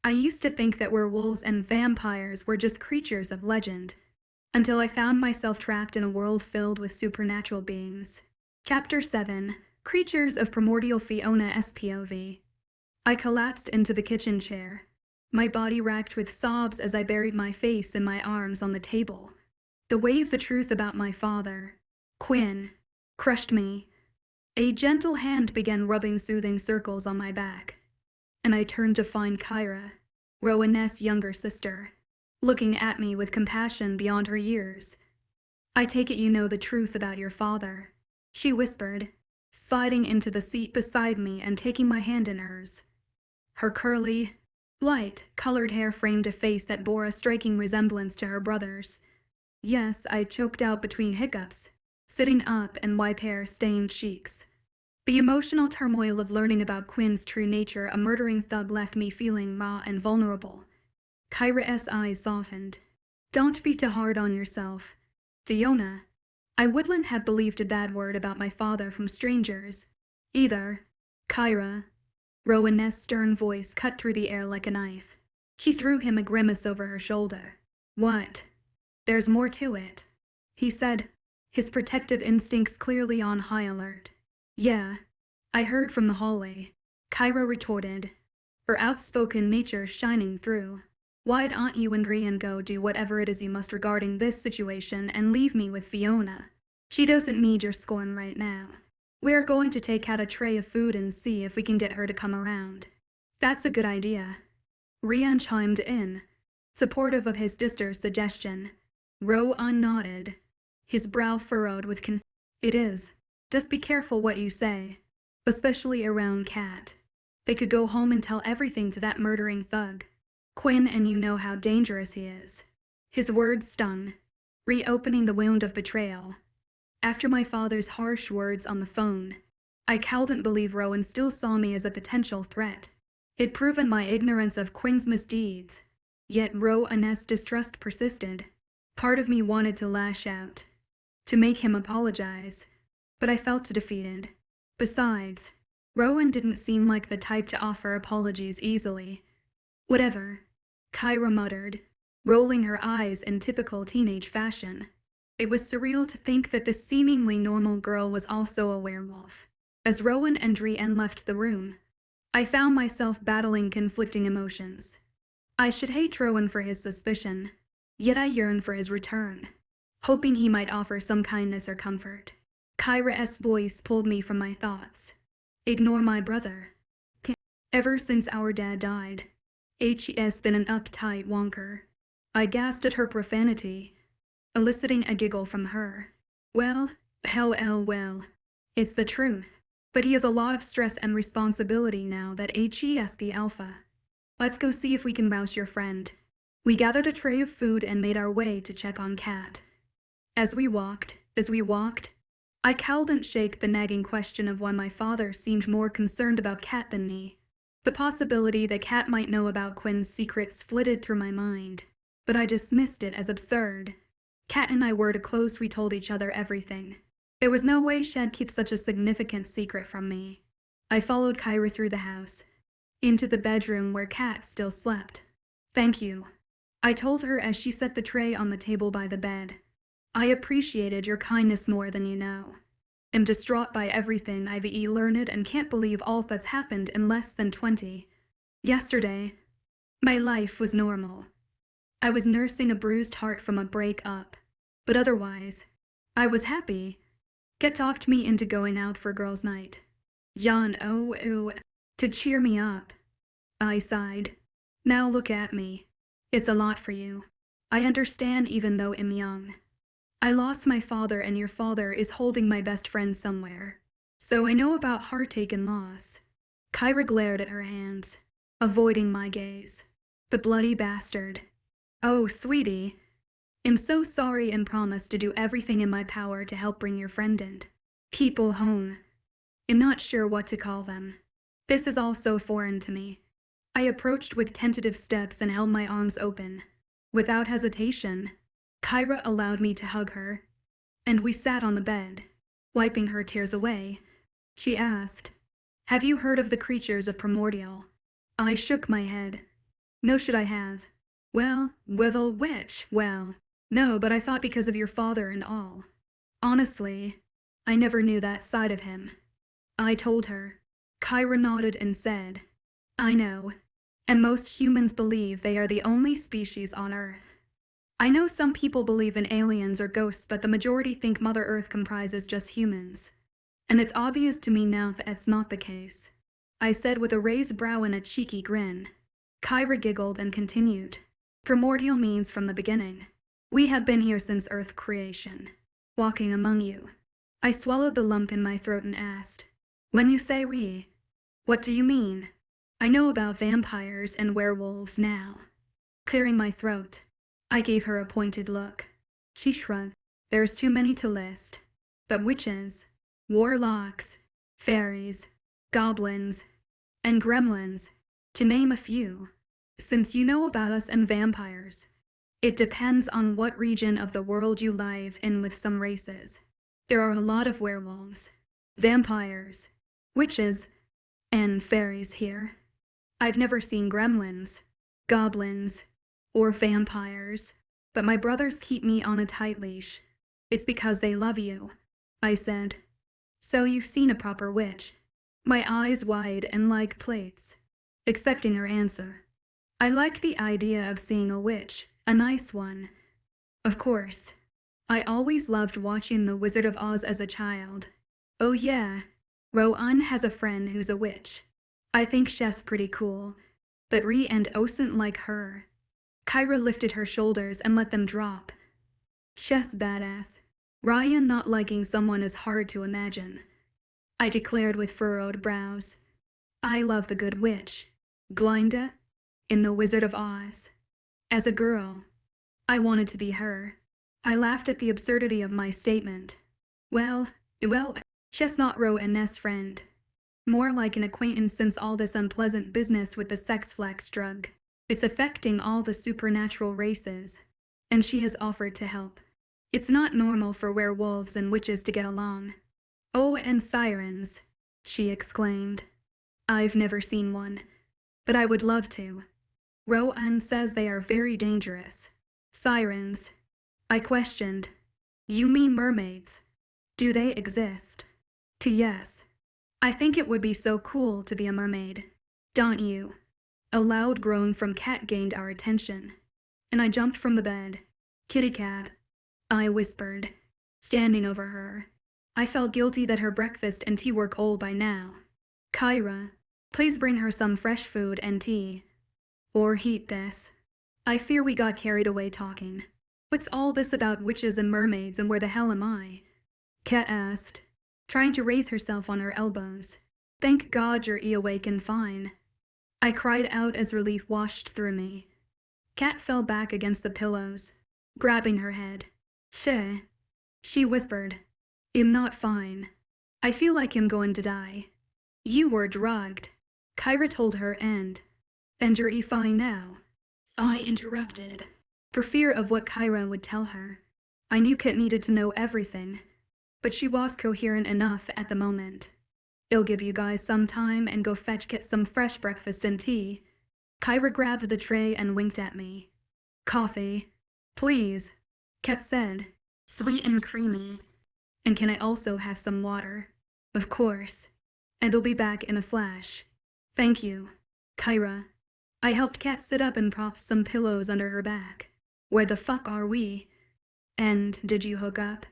I used to think that werewolves and vampires were just creatures of legend, until I found myself trapped in a world filled with supernatural beings. Chapter 7: Creatures of Primordial Fiona's POV. I collapsed into the kitchen chair, my body racked with sobs as I buried my face in my arms on the table. The weight of the truth about my father, Quinn, crushed me. A gentle hand began rubbing soothing circles on my back, and I turned to find Kyra, Rowan's younger sister, looking at me with compassion beyond her years. "I take it you know the truth about your father," she whispered, sliding into the seat beside me and taking my hand in hers. Her curly, light-colored hair framed a face that bore a striking resemblance to her brother's. "Yes," I choked out between hiccups, sitting up and white hair-stained cheeks. The emotional turmoil of learning about Quinn's true nature, a murdering thug, left me feeling raw and vulnerable. Kyra's eyes softened. "Don't be too hard on yourself, Fiona. I wouldn't have believed a bad word about my father from strangers, either." "Kyra." Rowan's stern voice cut through the air like a knife. She threw him a grimace over her shoulder. "What?" "There's more to it," he said, his protective instincts clearly on high alert. "Yeah, I heard from the hallway," Kyra retorted, her outspoken nature shining through. "Why don't you and Rian go do whatever it is you must regarding this situation and leave me with Fiona? She doesn't need your scorn right now. We're going to take out a tray of food and see if we can get her to come around." "That's a good idea," Rian chimed in, supportive of his sister's suggestion. Rowan nodded, his brow furrowed with "It is. Just be careful what you say, especially around Kat. They could go home and tell everything to that murdering thug. Quinn, and you know how dangerous he is." His words stung, reopening the wound of betrayal. After my father's harsh words on the phone, I couldn't believe Rowan still saw me as a potential threat. He'd proven my ignorance of Quinn's misdeeds, yet Rowan's distrust persisted. Part of me wanted to lash out, to make him apologize, but I felt defeated. Besides, Rowan didn't seem like the type to offer apologies easily. "Whatever," Kyra muttered, rolling her eyes in typical teenage fashion. It was surreal to think that this seemingly normal girl was also a werewolf. As Rowan and Rian left the room, I found myself battling conflicting emotions. I should hate Rowan for his suspicion, yet I yearned for his return, hoping he might offer some kindness or comfort. Kyra's voice pulled me from my thoughts. "Ignore my brother. Ever since our dad died, he's been an uptight wonker." I gasped at her profanity, eliciting a giggle from her. Well, it's the truth. But he has a lot of stress and responsibility now that he's the alpha. Let's go see if we can rouse your friend." We gathered a tray of food and made our way to check on Kat. As we walked, I couldn't shake the nagging question of why my father seemed more concerned about Kat than me. The possibility that Kat might know about Quinn's secrets flitted through my mind, but I dismissed it as absurd. Kat and I were too close. We told each other everything. There was no way she'd keep such a significant secret from me. I followed Kyra through the house, into the bedroom where Kat still slept. "Thank you," I told her as she set the tray on the table by the bed. "I appreciated your kindness more than you know. I'm distraught by everything I've learned and can't believe all that's happened in less than 20. Yesterday, my life was normal. I was nursing a bruised heart from a break-up, but otherwise, I was happy. Kat talked me into going out for girls' night. To cheer me up." I sighed. "Now look at me. It's a lot for you. I understand even though I'm young. I lost my father and your father is holding my best friend somewhere. So I know about heartache and loss." Kyra glared at her hands, avoiding my gaze. "The bloody bastard. Oh, sweetie. I'm so sorry and promise to do everything in my power to help bring your friend and people home. I'm not sure what to call them. This is all so foreign to me." I approached with tentative steps and held my arms open. Without hesitation, Kyra allowed me to hug her, and we sat on the bed. Wiping her tears away, she asked, "Have you heard of the Creatures of Primordial?" I shook my head. No, should I have? Well, with a witch, well, no, but I thought because of your father and all. Honestly, I never knew that side of him. I told her. Kyra nodded and said, I know. And most humans believe they are the only species on Earth. I know some people believe in aliens or ghosts, but the majority think Mother Earth comprises just humans. And it's obvious to me now that that's not the case. I said with a raised brow and a cheeky grin. Kyra giggled and continued. Primordial means from the beginning. We have been here since Earth creation. Walking among you. I swallowed the lump in my throat and asked, when you say we, what do you mean? I know about vampires and werewolves now. Clearing my throat, I gave her a pointed look. She shrugged. There's too many to list. But witches, warlocks, fairies, goblins, and gremlins, to name a few. Since you know about us and vampires, it depends on what region of the world you live in with some races. There are a lot of werewolves, vampires, witches, and fairies here. I've never seen gremlins, goblins, or vampires, but my brothers keep me on a tight leash. It's because they love you, I said. So you've seen a proper witch. My eyes wide and like plates, expecting her answer. I like the idea of seeing a witch, a nice one. Of course. I always loved watching The Wizard of Oz as a child. Oh yeah, Rowan has a friend who's a witch. I think she's pretty cool, but Ree and Osint like her. Kyra lifted her shoulders and let them drop. She's badass. Ryan not liking someone is hard to imagine. I declared with furrowed brows. I love the good witch, Glinda, in The Wizard of Oz. As a girl, I wanted to be her. I laughed at the absurdity of my statement. Well, she's not Rowan's friend. More like an acquaintance since all this unpleasant business with the sex flax drug. It's affecting all the supernatural races, and she has offered to help. It's not normal for werewolves and witches to get along. Oh, and sirens, she exclaimed. I've never seen one, but I would love to. Rowan says they are very dangerous. Sirens, I questioned. You mean mermaids? Do they exist? Yes. I think it would be so cool to be a mermaid. Don't you? A loud groan from Cat gained our attention, and I jumped from the bed. Kitty cat, I whispered, standing over her. I felt guilty that her breakfast and tea were cold by now. Kyra, please bring her some fresh food and tea. Or heat this. I fear we got carried away talking. What's all this about witches and mermaids, and where the hell am I? Cat asked, trying to raise herself on her elbows. Thank God you're awake and fine. I cried out as relief washed through me. Cat fell back against the pillows, grabbing her head. She whispered. I'm not fine. I feel like I'm going to die. You were drugged, Kyra told her, and you're fine now. I interrupted, for fear of what Kyra would tell her. I knew Kit needed to know everything, but she was coherent enough at the moment. I'll give you guys some time and go fetch Kit some fresh breakfast and tea. Kyra grabbed the tray and winked at me. Coffee, please, Kit said. Sweet and creamy. And can I also have some water? Of course. And I'll be back in a flash. Thank you, Kyra. I helped Kat sit up and prop some pillows under her back. Where the fuck are we? And did you hook up?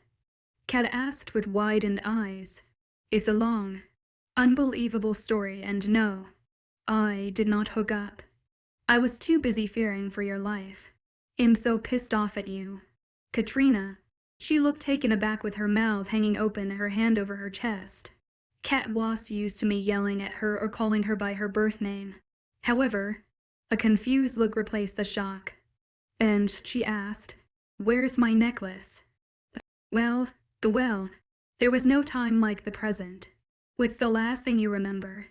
Kat asked with widened eyes. It's a long, unbelievable story, and no, I did not hook up. I was too busy fearing for your life. I'm so pissed off at you. Katrina. She looked taken aback with her mouth hanging open, her hand over her chest. Kat was used to me yelling at her or calling her by her birth name. However, a confused look replaced the shock. And she asked, where's my necklace? Well, there was no time like the present. What's the last thing you remember?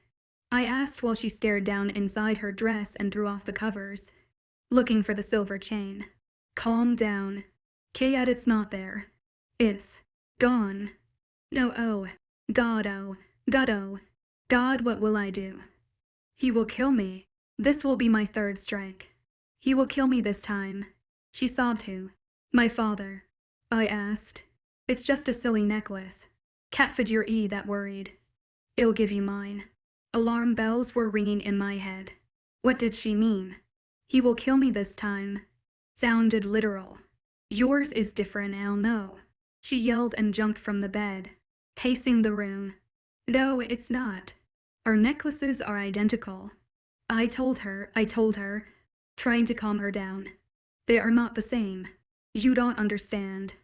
I asked while she stared down inside her dress and threw off the covers, looking for the silver chain. Calm down. Kayat, it's not there. It's gone. No, oh, God, what will I do? He will kill me. This will be my third strike. He will kill me this time. She sobbed too. My father. I asked. It's just a silly necklace. Cat figure that worried. I'll give you mine. Alarm bells were ringing in my head. What did she mean? He will kill me this time. Sounded literal. Yours is different, I'll know. She yelled and jumped from the bed, pacing the room. No, it's not. Our necklaces are identical. I told her, trying to calm her down. They are not the same. You don't understand.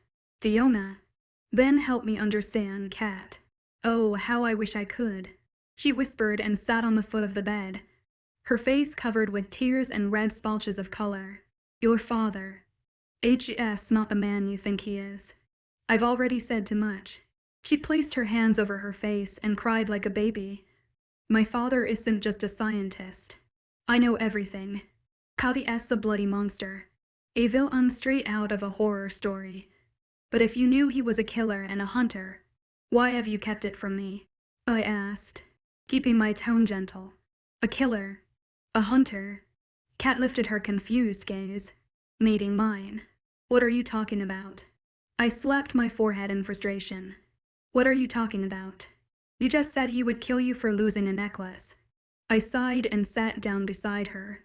Fiona. Then help me understand, Cat. Oh, how I wish I could. She whispered and sat on the foot of the bed, her face covered with tears and red splotches of color. Your father. H.S. not the man you think he is. I've already said too much. She placed her hands over her face and cried like a baby. My father isn't just a scientist. I know everything. Kavi's a bloody monster. A villain straight out of a horror story. But if you knew he was a killer and a hunter, why have you kept it from me? I asked, keeping my tone gentle. A killer. A hunter. Cat lifted her confused gaze, meeting mine. What are you talking about? I slapped my forehead in frustration. What are you talking about? You just said he would kill you for losing a necklace. I sighed and sat down beside her.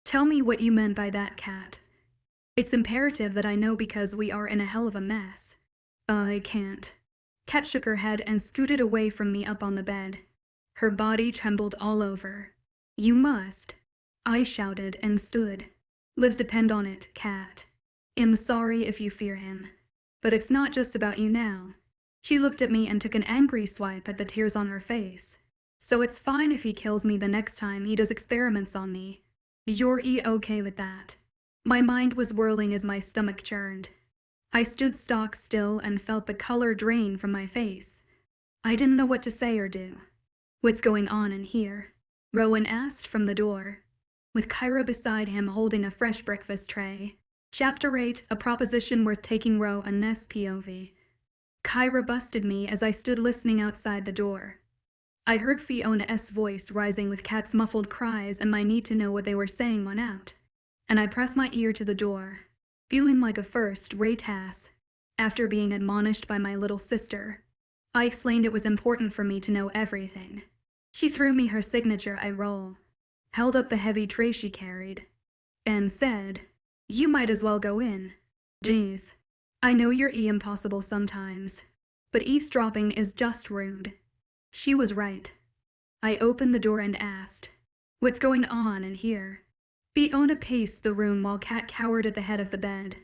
Tell me what you meant by that, Cat. It's imperative that I know because we are in a hell of a mess. I can't. Cat shook her head and scooted away from me up on the bed. Her body trembled all over. You must. I shouted and stood. Lives depend on it, Cat. I'm sorry if you fear him. But it's not just about you now. She looked at me and took an angry swipe at the tears on her face. So it's fine if he kills me the next time he does experiments on me. You're okay with that? My mind was whirling as my stomach churned. I stood stock still and felt the color drain from my face. I didn't know what to say or do. What's going on in here? Rowan asked from the door, with Kyra beside him holding a fresh breakfast tray. Chapter 8, a proposition worth taking Ro and Ness POV. Kyra busted me as I stood listening outside the door. I heard Fiona's voice rising with Cat's muffled cries and my need to know what they were saying won out, and I pressed my ear to the door, feeling like a first-rate ass, after being admonished by my little sister. I explained it was important for me to know everything. She threw me her signature eye roll, held up the heavy tray she carried, and said, You might as well go in. Geez, I know you're impossible sometimes, but eavesdropping is just rude. She was right. I opened the door and asked, What's going on in here? Fiona paced the room while Cat cowered at the head of the bed,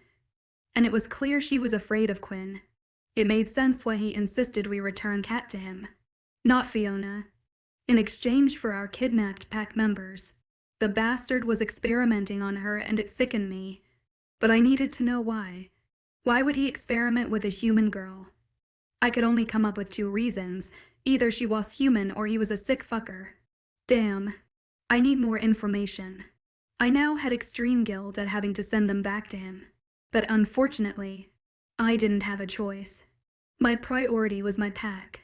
and it was clear she was afraid of Quinn. It made sense why he insisted we return Cat to him. Not Fiona. In exchange for our kidnapped pack members, the bastard was experimenting on her and it sickened me. But I needed to know why. Why would he experiment with a human girl? I could only come up with two reasons. Either she was human or he was a sick fucker. Damn. I need more information. I now had extreme guilt at having to send them back to him. But unfortunately, I didn't have a choice. My priority was my pack,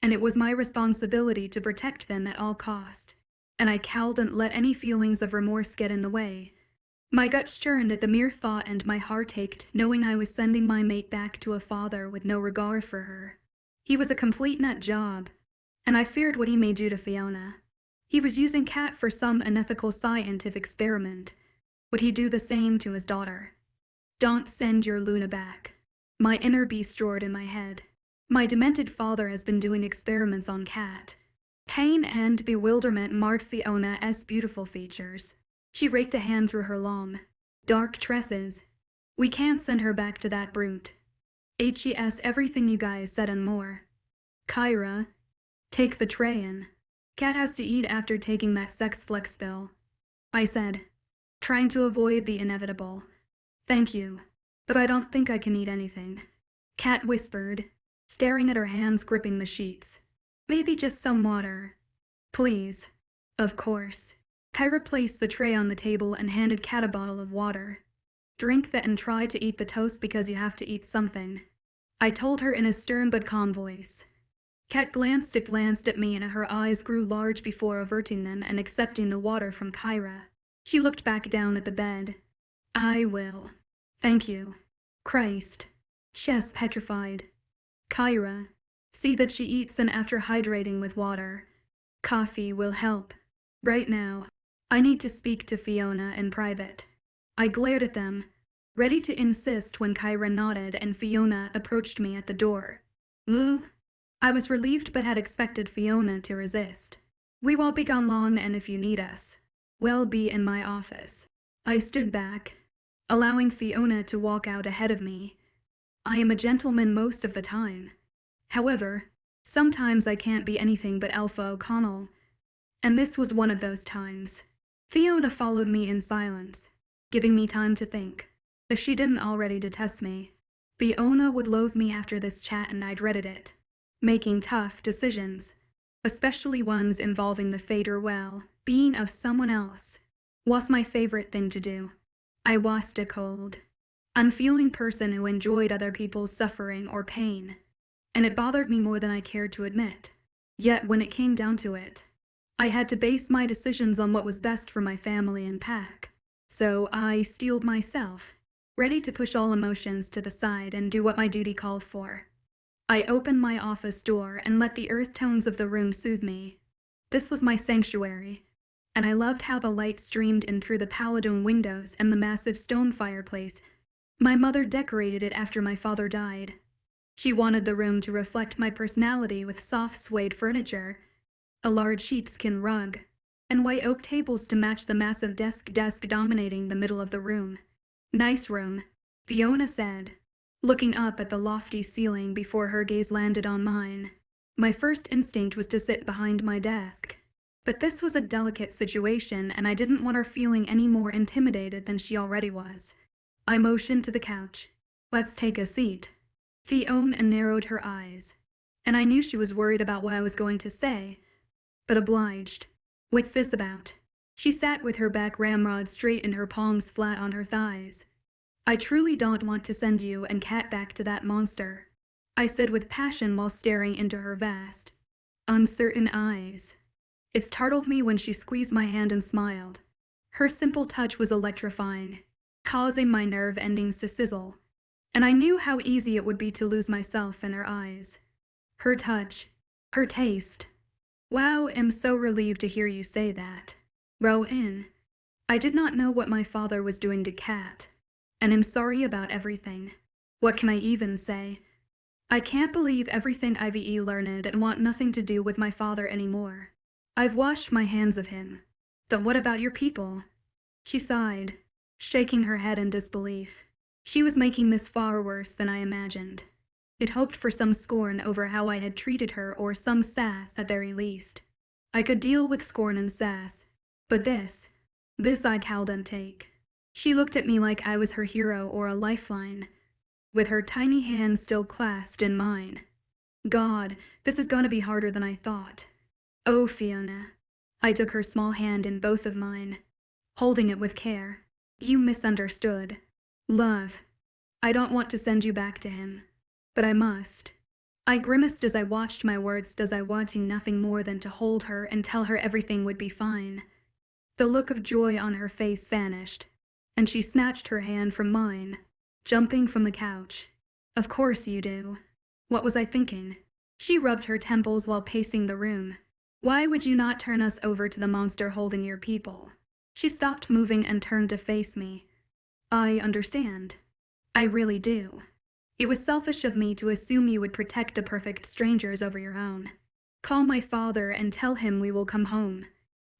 and it was my responsibility to protect them at all cost. And I cowed and let any feelings of remorse get in the way. My gut churned at the mere thought and my heart ached knowing I was sending my mate back to a father with no regard for her. He was a complete nut job, and I feared what he may do to Fiona. He was using Cat for some unethical scientific experiment. Would he do the same to his daughter? Don't send your Luna back. My inner beast roared in my head. My demented father has been doing experiments on Cat. Pain and bewilderment marred Fiona's beautiful features. She raked a hand through her long, dark tresses. We can't send her back to that brute. HES everything you guys said and more. Kyra, take the tray in. Cat has to eat after taking that sex flex pill. I said, trying to avoid the inevitable. Thank you, but I don't think I can eat anything. Cat whispered, staring at her hands gripping the sheets. Maybe just some water. Please. Of course. Kyra placed the tray on the table and handed Cat a bottle of water. Drink that and try to eat the toast because you have to eat something. I told her in a stern but calm voice. Kat glanced at me and her eyes grew large before averting them and accepting the water from Kyra. She looked back down at the bed. I will. Thank you. Christ. She's petrified. Kyra. See that she eats and after hydrating with water. Coffee will help. Right now. I need to speak to Fiona in private. I glared at them, ready to insist when Kyra nodded and Fiona approached me at the door. Ooh. I was relieved but had expected Fiona to resist. We won't be gone long and if you need us, we'll be in my office. I stood back, allowing Fiona to walk out ahead of me. I am a gentleman most of the time. However, sometimes I can't be anything but Alpha O'Connell. And this was one of those times. Fiona followed me in silence, giving me time to think. If she didn't already detest me, Fiona would loathe me after this chat and I dreaded it. Making tough decisions, especially ones involving the fate or well-being of someone else, was my favorite thing to do. I was a cold, unfeeling person who enjoyed other people's suffering or pain, and it bothered me more than I cared to admit. Yet when it came down to it, I had to base my decisions on what was best for my family and pack. So I steeled myself, ready to push all emotions to the side and do what my duty called for. I opened my office door and let the earth tones of the room soothe me. This was my sanctuary, and I loved how the light streamed in through the paladone windows and the massive stone fireplace. My mother decorated it after my father died. She wanted the room to reflect my personality with soft suede furniture, a large sheepskin rug, and white oak tables to match the massive desk dominating the middle of the room. Nice room, Fiona said, looking up at the lofty ceiling before her gaze landed on mine. My first instinct was to sit behind my desk. But this was a delicate situation and I didn't want her feeling any more intimidated than she already was. I motioned to the couch. Let's take a seat. Fiona narrowed her eyes, and I knew she was worried about what I was going to say, but obliged. What's this about? She sat with her back ramrod straight and her palms flat on her thighs. I truly don't want to send you and Kat back to that monster, I said with passion while staring into her vast, uncertain eyes. It startled me when she squeezed my hand and smiled. Her simple touch was electrifying, causing my nerve endings to sizzle, and I knew how easy it would be to lose myself in her eyes. Her touch, her taste. Wow, I'm so relieved to hear you say that. Row in. I did not know what my father was doing to Kat, and I'm sorry about everything. What can I even say? I can't believe everything I've learned and want nothing to do with my father anymore. I've washed my hands of him. Then what about your people? She sighed, shaking her head in disbelief. She was making this far worse than I imagined. It hoped for some scorn over how I had treated her or some sass at very least. I could deal with scorn and sass, but this I couldn't take. She looked at me like I was her hero or a lifeline, with her tiny hands still clasped in mine. God, this is going to be harder than I thought. Oh, Fiona. I took her small hand in both of mine, holding it with care. You misunderstood. Love. I don't want to send you back to him, but I must. I grimaced as I watched my words, wanting nothing more than to hold her and tell her everything would be fine. The look of joy on her face vanished, and she snatched her hand from mine, jumping from the couch. Of course you do. What was I thinking? She rubbed her temples while pacing the room. Why would you not turn us over to the monster holding your people? She stopped moving and turned to face me. I understand. I really do. It was selfish of me to assume you would protect a perfect strangers over your own. Call my father and tell him we will come home.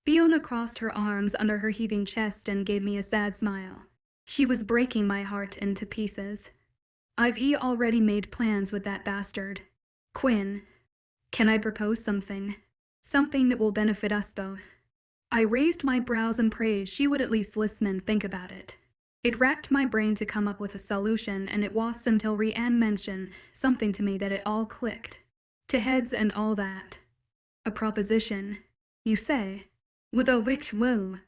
Fiona crossed her arms under her heaving chest and gave me a sad smile. She was breaking my heart into pieces. I've already made plans with that bastard. Quinn, can I propose something? Something that will benefit us both. I raised my brows and prayed she would at least listen and think about it. It racked my brain to come up with a solution, and it wasn't until Rhiannon mentioned something to me that it all clicked. To heads and all that. A proposition, you say? With a witch will.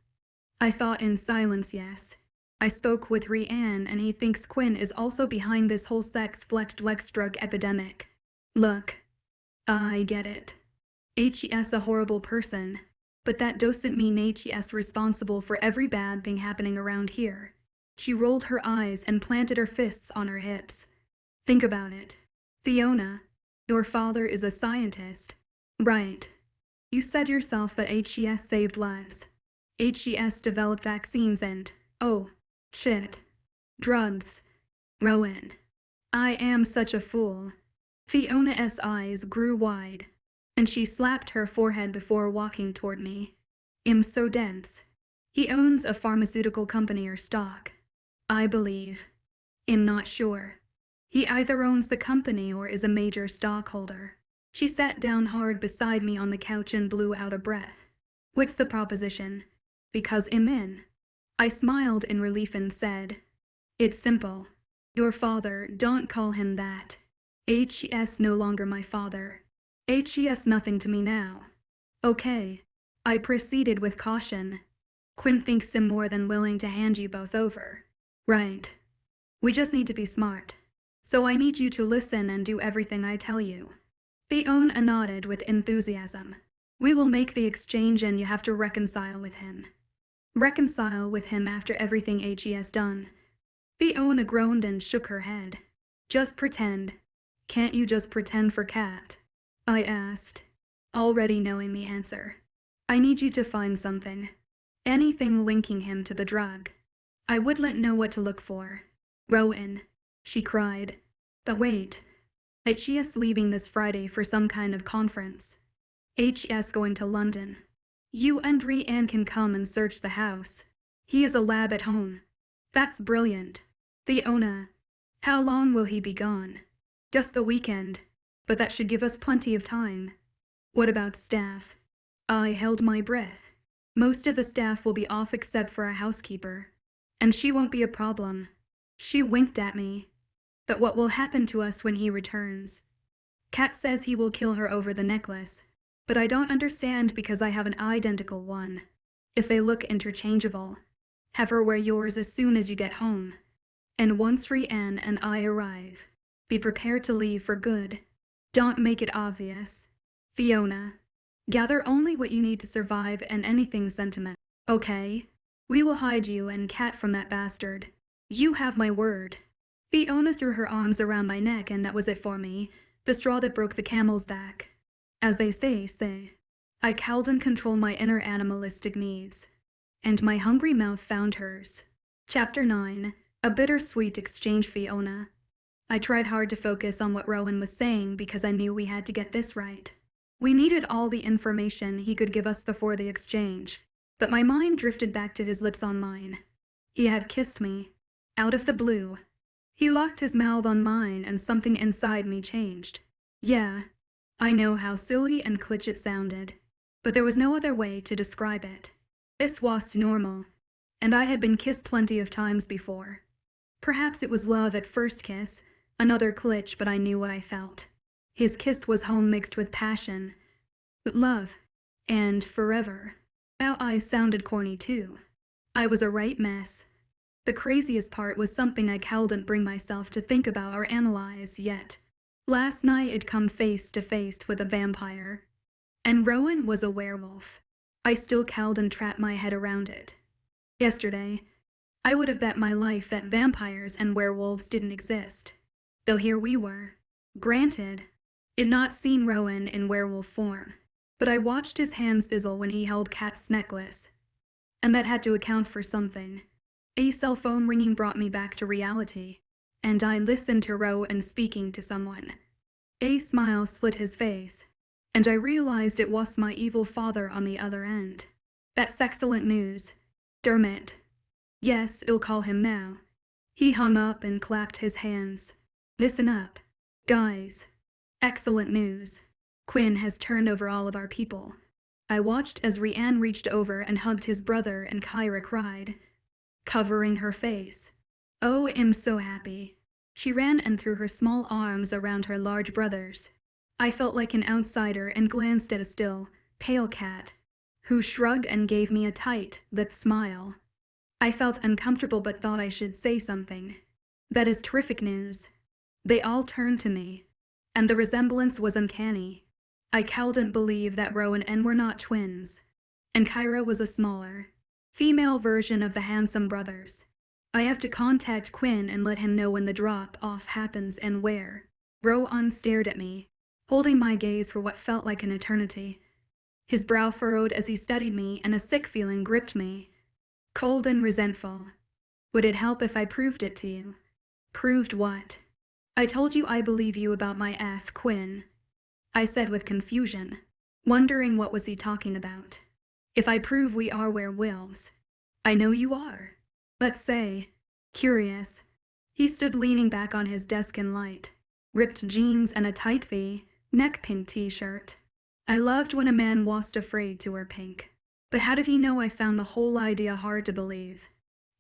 I thought in silence, yes. I spoke with Rhiannon, and he thinks Quinn is also behind this whole sex-flecked Lex drug epidemic. Look, I get it. HES a horrible person, but that doesn't mean HES responsible for every bad thing happening around here. She rolled her eyes and planted her fists on her hips. Think about it. Fiona, your father is a scientist. Right. You said yourself that HES saved lives. HES developed vaccines and, oh, shit. Drugs. Rowan. I am such a fool. Fiona's eyes grew wide, and she slapped her forehead before walking toward me. I'm so dense. He owns a pharmaceutical company or stock, I believe. I'm not sure. He either owns the company or is a major stockholder. She sat down hard beside me on the couch and blew out a breath. What's the proposition? Because I'm in. I smiled in relief and said, it's simple. Your father, don't call him that. HES no longer my father. HES nothing to me now. Okay. I proceeded with caution. Quinn thinks I'm more than willing to hand you both over. Right. We just need to be smart. So I need you to listen and do everything I tell you. Fiona nodded with enthusiasm. We will make the exchange and you have to reconcile with him. Reconcile with him after everything HES done. Fiona groaned and shook her head. Just pretend. Can't you just pretend for Cat? I asked, already knowing the answer. I need you to find something. Anything linking him to the drug. I wouldn't know what to look for. Rowan, she cried. But wait. HES leaving this Friday for some kind of conference. HES going to London. You and Rhiann can come and search the house. He has a lab at home. That's brilliant. Fiona, how long will he be gone? Just the weekend, but that should give us plenty of time. What about staff? I held my breath. Most of the staff will be off except for a housekeeper. And she won't be a problem. She winked at me. But what will happen to us when he returns? Kat says he will kill her over the necklace, but I don't understand because I have an identical one. If they look interchangeable, have her wear yours as soon as you get home. And once Rhiann and I arrive, be prepared to leave for good. Don't make it obvious. Fiona, gather only what you need to survive and anything sentimental. Okay? We will hide you and Kat from that bastard. You have my word. Fiona threw her arms around my neck and that was it for me, the straw that broke the camel's back. As they say. I cowed and controlled my inner animalistic needs. And my hungry mouth found hers. Chapter 9. A bittersweet exchange. Fiona. I tried hard to focus on what Rowan was saying because I knew we had to get this right. We needed all the information he could give us before the exchange, but my mind drifted back to his lips on mine. He had kissed me. Out of the blue. He locked his mouth on mine and something inside me changed. Yeah, I know how silly and cliché it sounded, but there was no other way to describe it. This was normal, and I had been kissed plenty of times before. Perhaps it was love at first kiss, another cliché, but I knew what I felt. His kiss was home mixed with passion, love, and forever. Now I sounded corny too. I was a right mess. The craziest part was something I couldn't bring myself to think about or analyze yet. Last night I'd come face to face with a vampire, and Rowan was a werewolf. I still couldn't wrap my head around it. Yesterday, I would have bet my life that vampires and werewolves didn't exist. Though here we were. Granted, I'd not seen Rowan in werewolf form, but I watched his hands sizzle when he held Kat's necklace. And that had to account for something. A cell phone ringing brought me back to reality, and I listened to Rowan speaking to someone. A smile split his face, and I realized it was my evil father on the other end. That's excellent news. Dermot. Yes, I'll call him now. He hung up and clapped his hands. Listen up, guys. Excellent news. Quinn has turned over all of our people. I watched as Rhiann reached over and hugged his brother and Kyra cried, covering her face. Oh, I'm so happy. She ran and threw her small arms around her large brother's. I felt like an outsider and glanced at a still, pale Cat, who shrugged and gave me a tight-lipped smile. I felt uncomfortable but thought I should say something. That is terrific news. They all turned to me, and the resemblance was uncanny. I couldn't believe that Rowan and were not twins, and Kyra was a smaller, female version of the handsome brothers. I have to contact Quinn and let him know when the drop-off happens and where. Rowan stared at me, holding my gaze for what felt like an eternity. His brow furrowed as he studied me, and a sick feeling gripped me. Cold and resentful. Would it help if I proved it to you? Proved what? I told you I believe you about my Quinn, I said with confusion, wondering what was he talking about. If I prove we are werewolves. I know you are. Let's say. Curious. He stood leaning back on his desk in light. Ripped jeans and a tight V-neck pink t-shirt. I loved when a man wasn't afraid to wear pink. But how did he know I found the whole idea hard to believe?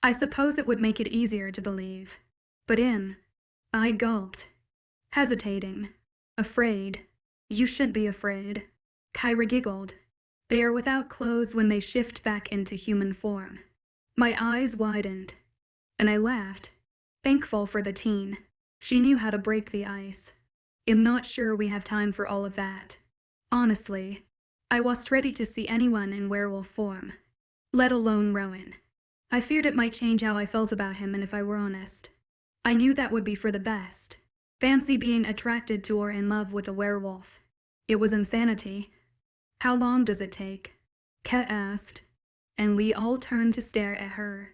I suppose it would make it easier to believe. But I gulped. Hesitating. Afraid. You should be afraid. Kyra giggled. They are without clothes when they shift back into human form. My eyes widened, and I laughed, thankful for the teen. She knew how to break the ice. I'm not sure we have time for all of that. Honestly, I wasn't ready to see anyone in werewolf form, let alone Rowan. I feared it might change how I felt about him, and if I were honest, I knew that would be for the best. Fancy being attracted to or in love with a werewolf. It was insanity. How long does it take? Kat asked, and we all turned to stare at her.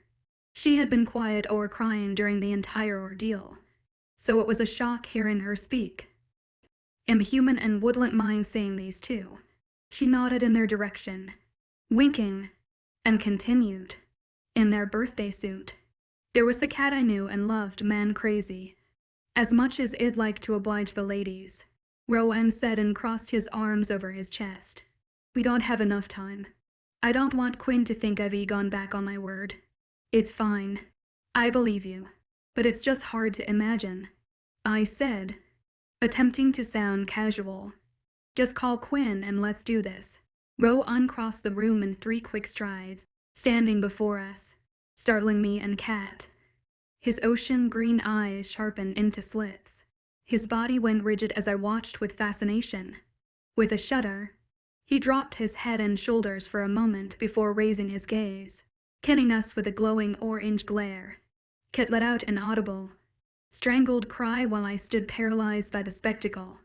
She had been quiet or crying during the entire ordeal, so it was a shock hearing her speak. I'm human and wouldn't mind seeing these two. She nodded in their direction, winking, and continued. In their birthday suit. There was the cat I knew and loved, man crazy. As much as I'd like to oblige the ladies, Rowan said and crossed his arms over his chest. We don't have enough time. I don't want Quinn to think I've gone back on my word. It's fine. I believe you. But it's just hard to imagine. I said, attempting to sound casual. Just call Quinn and let's do this. Rowan crossed the room in 3 quick strides, standing before us, startling me and Kat. His ocean green eyes sharpened into slits. His body went rigid as I watched with fascination. With a shudder, he dropped his head and shoulders for a moment before raising his gaze, killing us with a glowing orange glare. Kat let out an audible, strangled cry while I stood paralyzed by the spectacle.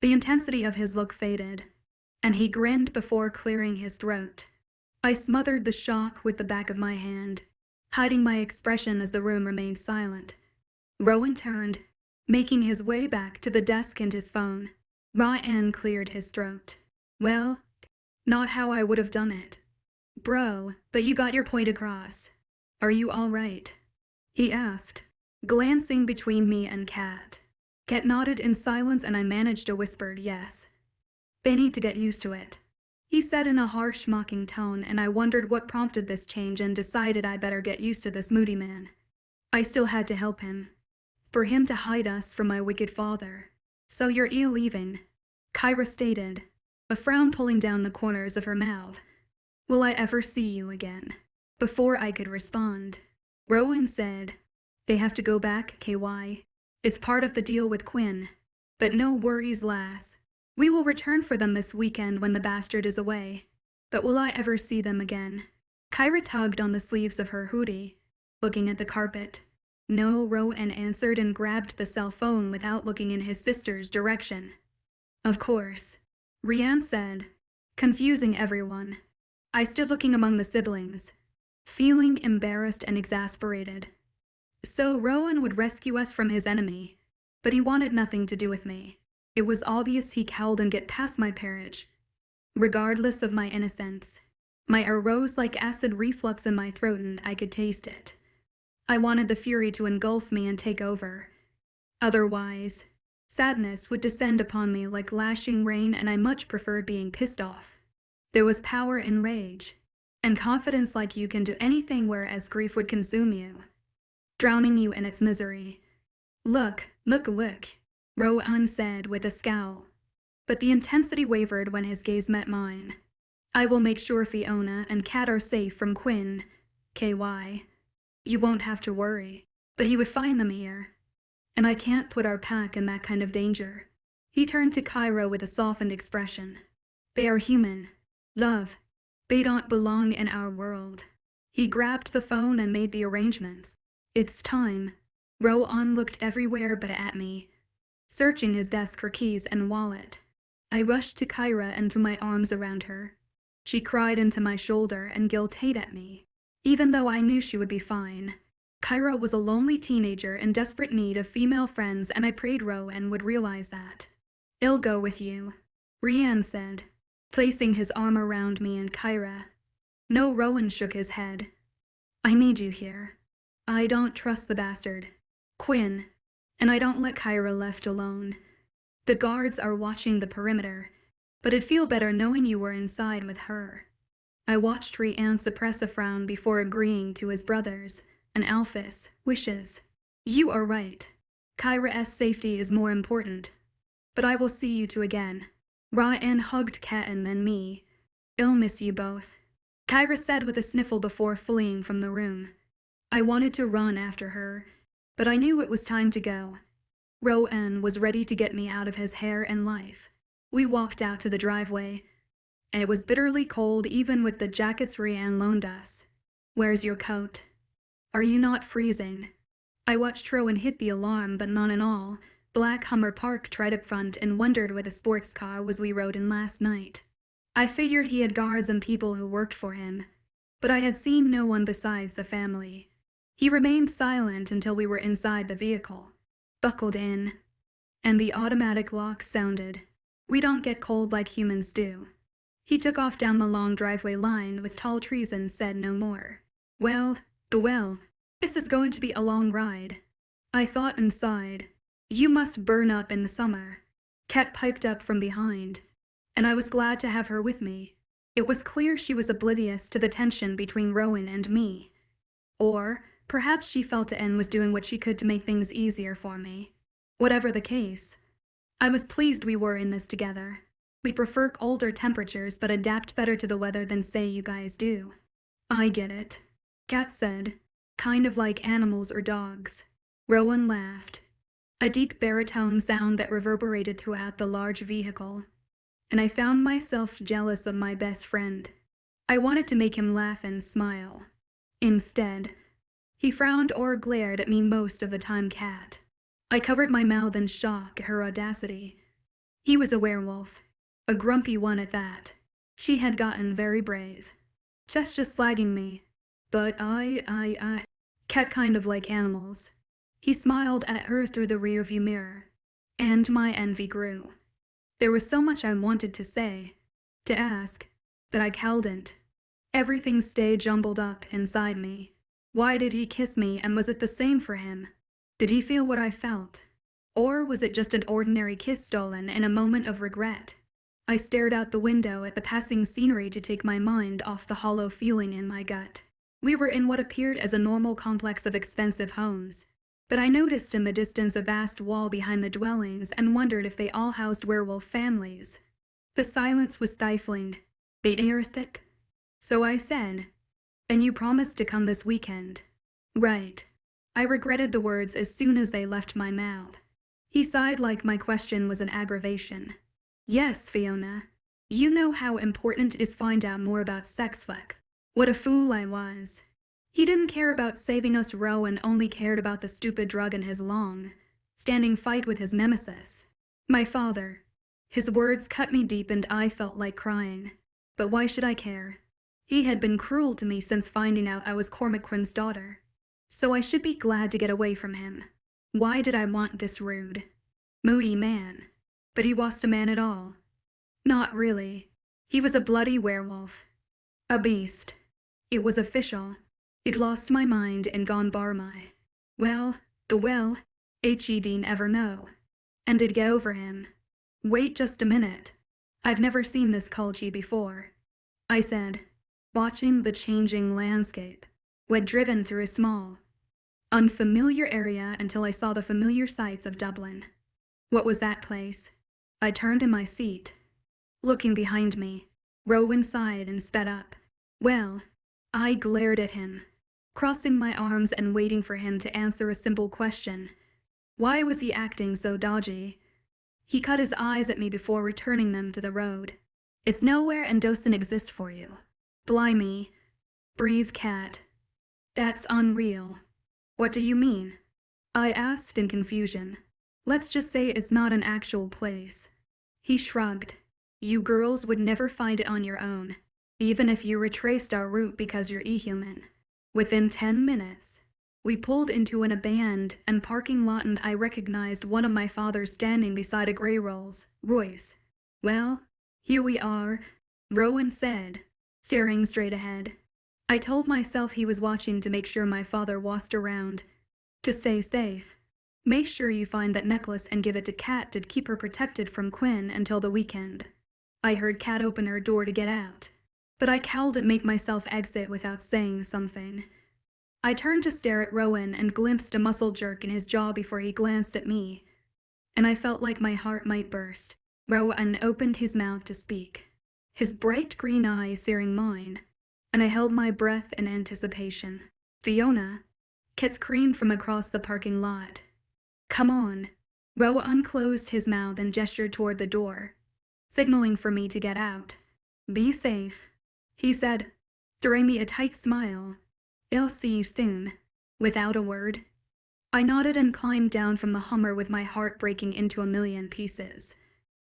The intensity of his look faded, and he grinned before clearing his throat. I smothered the shock with the back of my hand, hiding my expression as the room remained silent. Rowan turned, making his way back to the desk and his phone. Ryan cleared his throat. Well, not how I would have done it. Bro, but you got your point across. Are you all right? He asked, glancing between me and Kat. Kat nodded in silence and I managed a whispered yes. They need to get used to it, he said in a harsh, mocking tone, and I wondered what prompted this change and decided I better get used to this moody man. I still had to help him. For him to hide us from my wicked father. So you're leaving, Kyra stated, a frown pulling down the corners of her mouth. Will I ever see you again? Before I could respond, Rowan said, they have to go back, KY. It's part of the deal with Quinn. But no worries, lass. We will return for them this weekend when the bastard is away. But will I ever see them again? Kyra tugged on the sleeves of her hoodie, looking at the carpet. No, Rowan answered and grabbed the cell phone without looking in his sister's direction. Of course, Rianne said, confusing everyone. I stood looking among the siblings, feeling embarrassed and exasperated. So Rowan would rescue us from his enemy, but he wanted nothing to do with me. It was obvious he couldn't get past my parents. Regardless of my innocence, my arose like acid reflux in my throat and I could taste it. I wanted the fury to engulf me and take over. Otherwise, sadness would descend upon me like lashing rain and I much preferred being pissed off. There was power in rage, and confidence like you can do anything whereas grief would consume you, drowning you in its misery. Look, Rowan said with a scowl, but the intensity wavered when his gaze met mine. I will make sure Fiona and Kat are safe from Quinn, KY. You won't have to worry, but he would find them here, and I can't put our pack in that kind of danger. He turned to Cairo with a softened expression. They are human. Love. They don't belong in our world. He grabbed the phone and made the arrangements. It's time. Rowan looked everywhere but at me, searching his desk for keys and wallet. I rushed to Kyra and threw my arms around her. She cried into my shoulder and guilt-ate at me, even though I knew she would be fine. Kyra was a lonely teenager in desperate need of female friends, and I prayed Rowan would realize that. I'll go with you, Rian said, placing his arm around me and Kyra. No, Rowan shook his head. I need you here. I don't trust the bastard, Quinn, and I don't let Kyra left alone. The guards are watching the perimeter, but it'd feel better knowing you were inside with her. I watched Rian suppress a frown before agreeing to his brother's and Alphys' wishes. You are right. Kyra's safety is more important. But I will see you two again. Rian hugged Kat and then me. I'll miss you both, Kyra said with a sniffle before fleeing from the room. I wanted to run after her, but I knew it was time to go. Rowan was ready to get me out of his hair and life. We walked out to the driveway. It was bitterly cold even with the jackets Rian loaned us. Where's your coat? Are you not freezing? I watched Rowan hit the alarm, but not in all. Black Hummer parked right up front and wondered where the sports car was we rode in last night. I figured he had guards and people who worked for him, but I had seen no one besides the family. He remained silent until we were inside the vehicle, buckled in, and the automatic lock sounded. We don't get cold like humans do. He took off down the long driveway lined with tall trees and said no more. Well, this is going to be a long ride. I thought and sighed. You must burn up in the summer. Kat piped up from behind, and I was glad to have her with me. It was clear she was oblivious to the tension between Rowan and me. Or perhaps she felt Anne was doing what she could to make things easier for me. Whatever the case, I was pleased we were in this together. We prefer colder temperatures but adapt better to the weather than say you guys do. I get it, Kat said, kind of like animals or dogs. Rowan laughed, a deep baritone sound that reverberated throughout the large vehicle, and I found myself jealous of my best friend. I wanted to make him laugh and smile. Instead, he frowned or glared at me most of the time. Kat. I covered my mouth in shock at her audacity. He was a werewolf, a grumpy one at that. She had gotten very brave, just sliding me. But I Kat kind of like animals. He smiled at her through the rearview mirror, and my envy grew. There was so much I wanted to say, to ask, but I couldn't. Everything stayed jumbled up inside me. Why did he kiss me, and was it the same for him? Did he feel what I felt? Or was it just an ordinary kiss stolen in a moment of regret? I stared out the window at the passing scenery to take my mind off the hollow feeling in my gut. We were in what appeared as a normal complex of expensive homes, but I noticed in the distance a vast wall behind the dwellings and wondered if they all housed werewolf families. The silence was stifling, the air thick. So I said, "And you promised to come this weekend?" "Right." I regretted the words as soon as they left my mouth. He sighed like my question was an aggravation. "Yes, Fiona. You know how important it is to find out more about sex flex." What a fool I was. He didn't care about saving us, Rowan only cared about the stupid drug and his long-standing fight with his nemesis, my father. His words cut me deep and I felt like crying. But why should I care? He had been cruel to me since finding out I was Cormaquin's daughter. So I should be glad to get away from him. Why did I want this rude, moody man? But he wasn't a man at all. Not really. He was a bloody werewolf. A beast. It was official. It lost my mind and gone bar my. Well, he'd ever know. And it'd get over him. Wait just a minute. I've never seen this culture before, I said, watching the changing landscape. We'd driven through a small, unfamiliar area until I saw the familiar sights of Dublin. What was that place? I turned in my seat. Looking behind me, Rowan sighed and sped up. Well, I glared at him, crossing my arms and waiting for him to answer a simple question. Why was he acting so dodgy? He cut his eyes at me before returning them to the road. It's nowhere and doesn't exist for you. Blimey, breathed Cat. That's unreal. What do you mean? I asked in confusion. Let's just say it's not an actual place. He shrugged. You girls would never find it on your own, even if you retraced our route because you're e-human. Within 10 minutes, we pulled into an abandoned and parking lot and I recognized one of my fathers standing beside a gray Royce. Well, here we are, Rowan said, staring straight ahead. I told myself he was watching to make sure my father washed around. To stay safe. Make sure you find that necklace and give it to Kat to keep her protected from Quinn until the weekend. I heard Kat open her door to get out, but I cowled and make myself exit without saying something. I turned to stare at Rowan and glimpsed a muscle jerk in his jaw before he glanced at me, and I felt like my heart might burst. Rowan opened his mouth to speak, his bright green eyes searing mine, and I held my breath in anticipation. Fiona, Kat screamed from across the parking lot. Come on. Rowan unclosed his mouth and gestured toward the door, signaling for me to get out. Be safe, he said, throwing me a tight smile. I'll see you soon. Without a word, I nodded and climbed down from the Hummer with my heart breaking into a million pieces.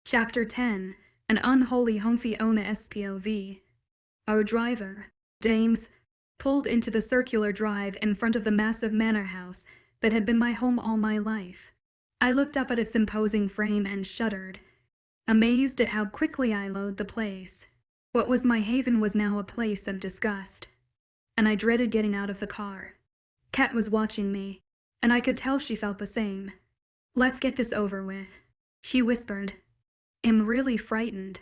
Chapter 10, An Unholy Home Fiona SPOV. Our driver, James, pulled into the circular drive in front of the massive manor house that had been my home all my life. I looked up at its imposing frame and shuddered, amazed at how quickly I loathed the place. What was my haven was now a place of disgust, and I dreaded getting out of the car. Kat was watching me, and I could tell she felt the same. Let's get this over with, she whispered. I'm really frightened.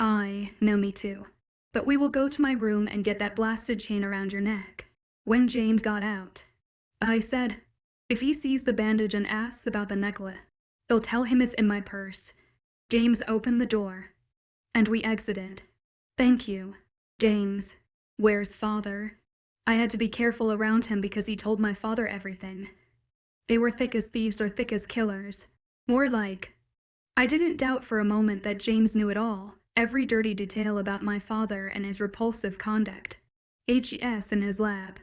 I know, me too. But we will go to my room and get that blasted chain around your neck. When James got out, I said, if he sees the bandage and asks about the necklace, they'll tell him it's in my purse. James opened the door, and we exited. Thank you, James. Where's father? I had to be careful around him because he told my father everything. They were thick as thieves or thick as killers. More like. I didn't doubt for a moment that James knew it all, every dirty detail about my father and his repulsive conduct. HES in his lab.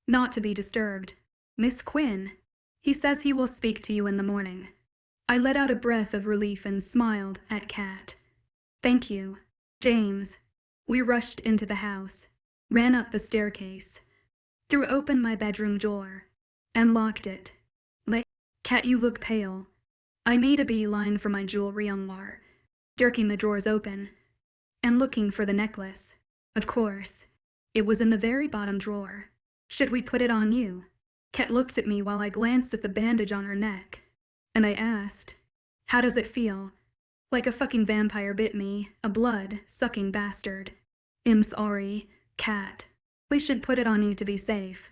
Not to be disturbed. Miss Quinn. He says he will speak to you in the morning. I let out a breath of relief and smiled at Kat. Thank you, James. We rushed into the house, ran up the staircase, threw open my bedroom door, and locked it. Kat, you look pale. I made a beeline for my jewelry armoire, jerking the drawers open, and looking for the necklace. Of course, it was in the very bottom drawer. Should we put it on you? Kat looked at me while I glanced at the bandage on her neck, and I asked, how does it feel? Like a fucking vampire bit me, a blood-sucking bastard. I'm sorry, Kat. We should put it on you to be safe.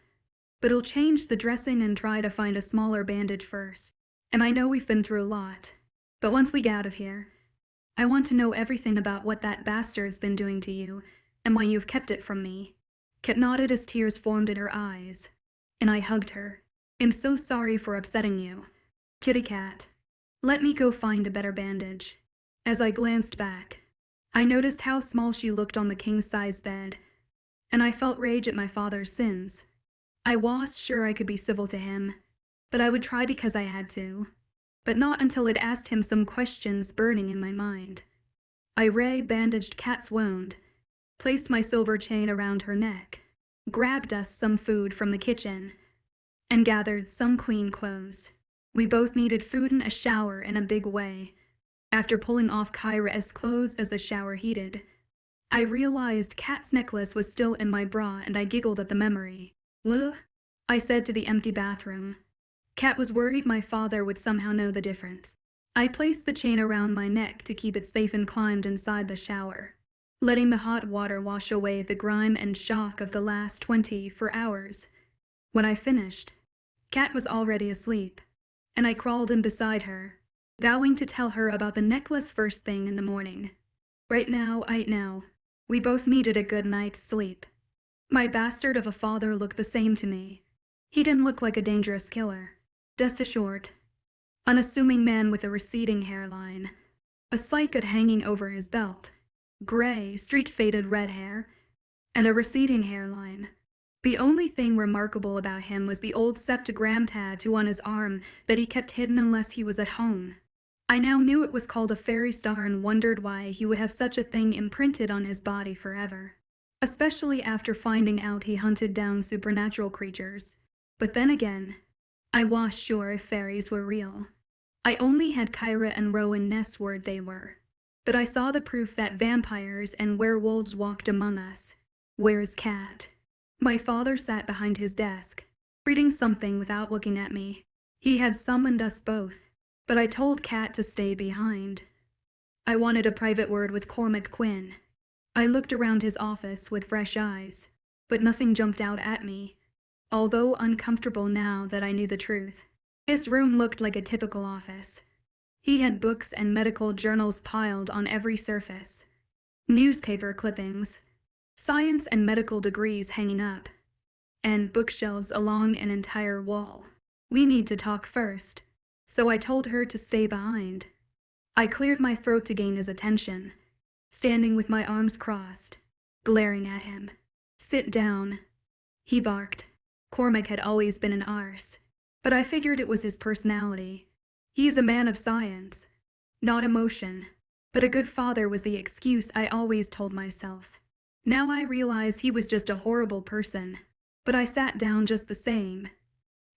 But I'll change the dressing and try to find a smaller bandage first. And I know we've been through a lot, but once we get out of here, I want to know everything about what that bastard's been doing to you, and why you've kept it from me. Kat nodded as tears formed in her eyes, and I hugged her. I'm so sorry for upsetting you. Kitty cat. Let me go find a better bandage. As I glanced back, I noticed how small she looked on the king-size bed, and I felt rage at my father's sins. I was sure I could be civil to him, but I would try because I had to, but not until I'd asked him some questions burning in my mind. I bandaged Kat's wound, placed my silver chain around her neck, grabbed us some food from the kitchen, and gathered some clean clothes. We both needed food and a shower in a big way. After pulling off Kyra's clothes as the shower heated, I realized Kat's necklace was still in my bra and I giggled at the memory. Ugh, I said to the empty bathroom. Kat was worried my father would somehow know the difference. I placed the chain around my neck to keep it safe and climbed inside the shower, letting the hot water wash away the grime and shock of the last 24 hours. When I finished, Kat was already asleep, and I crawled in beside her, vowing to tell her about the necklace first thing in the morning. Right now, we both needed a good night's sleep. My bastard of a father looked the same to me. He didn't look like a dangerous killer. Just a short, Unassuming man with a receding hairline, a slight hanging over his belt, gray, streak-faded red hair, and a receding hairline. The only thing remarkable about him was the old septagram tattoo on his arm that he kept hidden unless he was at home. I now knew it was called a fairy star and wondered why he would have such a thing imprinted on his body forever. Especially after finding out he hunted down supernatural creatures. But then again, I was sure if fairies were real. I only had Kyra and Rowan Ness word they were. But I saw the proof that vampires and werewolves walked among us. Where's Cat? My father sat behind his desk, reading something without looking at me. He had summoned us both, but I told Cat to stay behind. I wanted a private word with Cormac Quinn. I looked around his office with fresh eyes, but nothing jumped out at me, although uncomfortable now that I knew the truth. His room looked like a typical office. He had books and medical journals piled on every surface, newspaper clippings, science and medical degrees hanging up, and bookshelves along an entire wall. We need to talk first, so I told her to stay behind. I cleared my throat to gain his attention, standing with my arms crossed, glaring at him. Sit down, he barked. Cormac had always been an arse, but I figured it was his personality. He's a man of science, not emotion, but a good father was the excuse I always told myself. Now I realize he was just a horrible person, but I sat down just the same.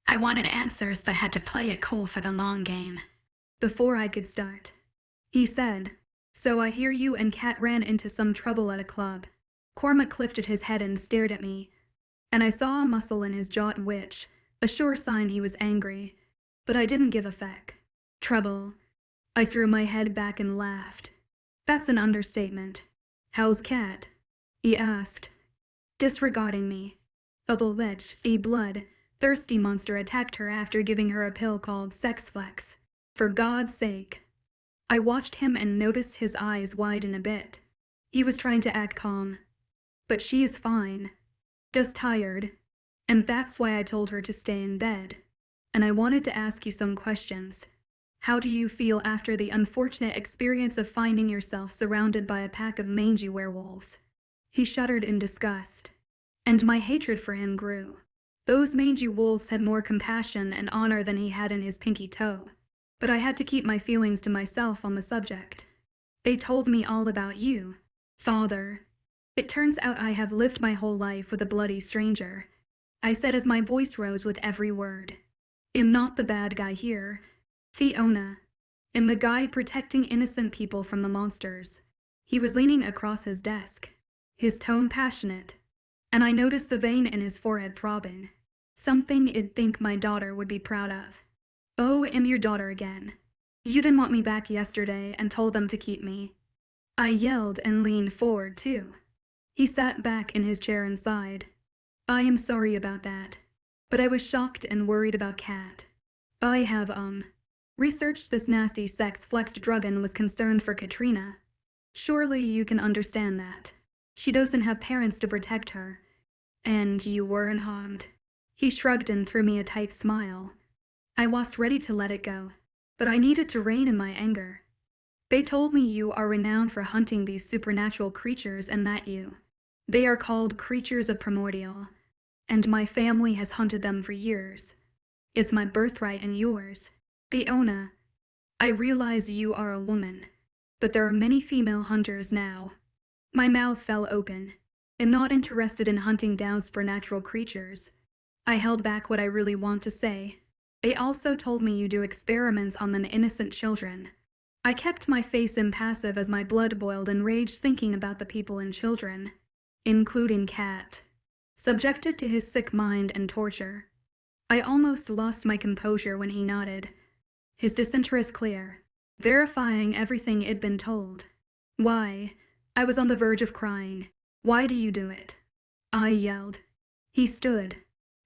I wanted answers but had to play it cool for the long game. Before I could start, he said, "So I hear you and Kat ran into some trouble at a club." Cormac lifted his head and stared at me, and I saw a muscle in his jaw twitch, a sure sign he was angry, but I didn't give a feck. Trouble. I threw my head back and laughed. That's an understatement. How's Kat? He asked, disregarding me. A witch, a blood-thirsty monster attacked her after giving her a pill called Sex Flex. For God's sake. I watched him and noticed his eyes widen a bit. He was trying to act calm. But she is fine. Just tired. And that's why I told her to stay in bed. And I wanted to ask you some questions. How do you feel after the unfortunate experience of finding yourself surrounded by a pack of mangy werewolves? He shuddered in disgust, and my hatred for him grew. Those mangy wolves had more compassion and honor than he had in his pinky toe, but I had to keep my feelings to myself on the subject. They told me all about you, Father. It turns out I have lived my whole life with a bloody stranger, I said as my voice rose with every word. I'm not the bad guy here, Fiona. I'm the guy protecting innocent people from the monsters. He was leaning across his desk, his tone passionate, and I noticed the vein in his forehead throbbing, something I'd think my daughter would be proud of. Oh, I'm your daughter again. You didn't want me back yesterday and told them to keep me. I yelled and leaned forward too. He sat back in his chair and sighed. I am sorry about that, but I was shocked and worried about Kat. I have, researched this nasty sex-flexed drug and was concerned for Katrina. Surely you can understand that. She doesn't have parents to protect her. And you weren't harmed. He shrugged and threw me a tight smile. I was ready to let it go, but I needed to rein in my anger. They told me you are renowned for hunting these supernatural creatures and that they are called Creatures of Primordial, and my family has hunted them for years. It's my birthright and yours. Fiona, I realize you are a woman, but there are many female hunters now. My mouth fell open. I'm not interested in hunting down supernatural creatures. I held back what I really want to say. They also told me you do experiments on the innocent children. I kept my face impassive as my blood boiled in rage thinking about the people and children, including Kat, subjected to his sick mind and torture. I almost lost my composure when he nodded, his disinterest clear, verifying everything I'd been told. Why? I was on the verge of crying. Why do you do it? I yelled. He stood,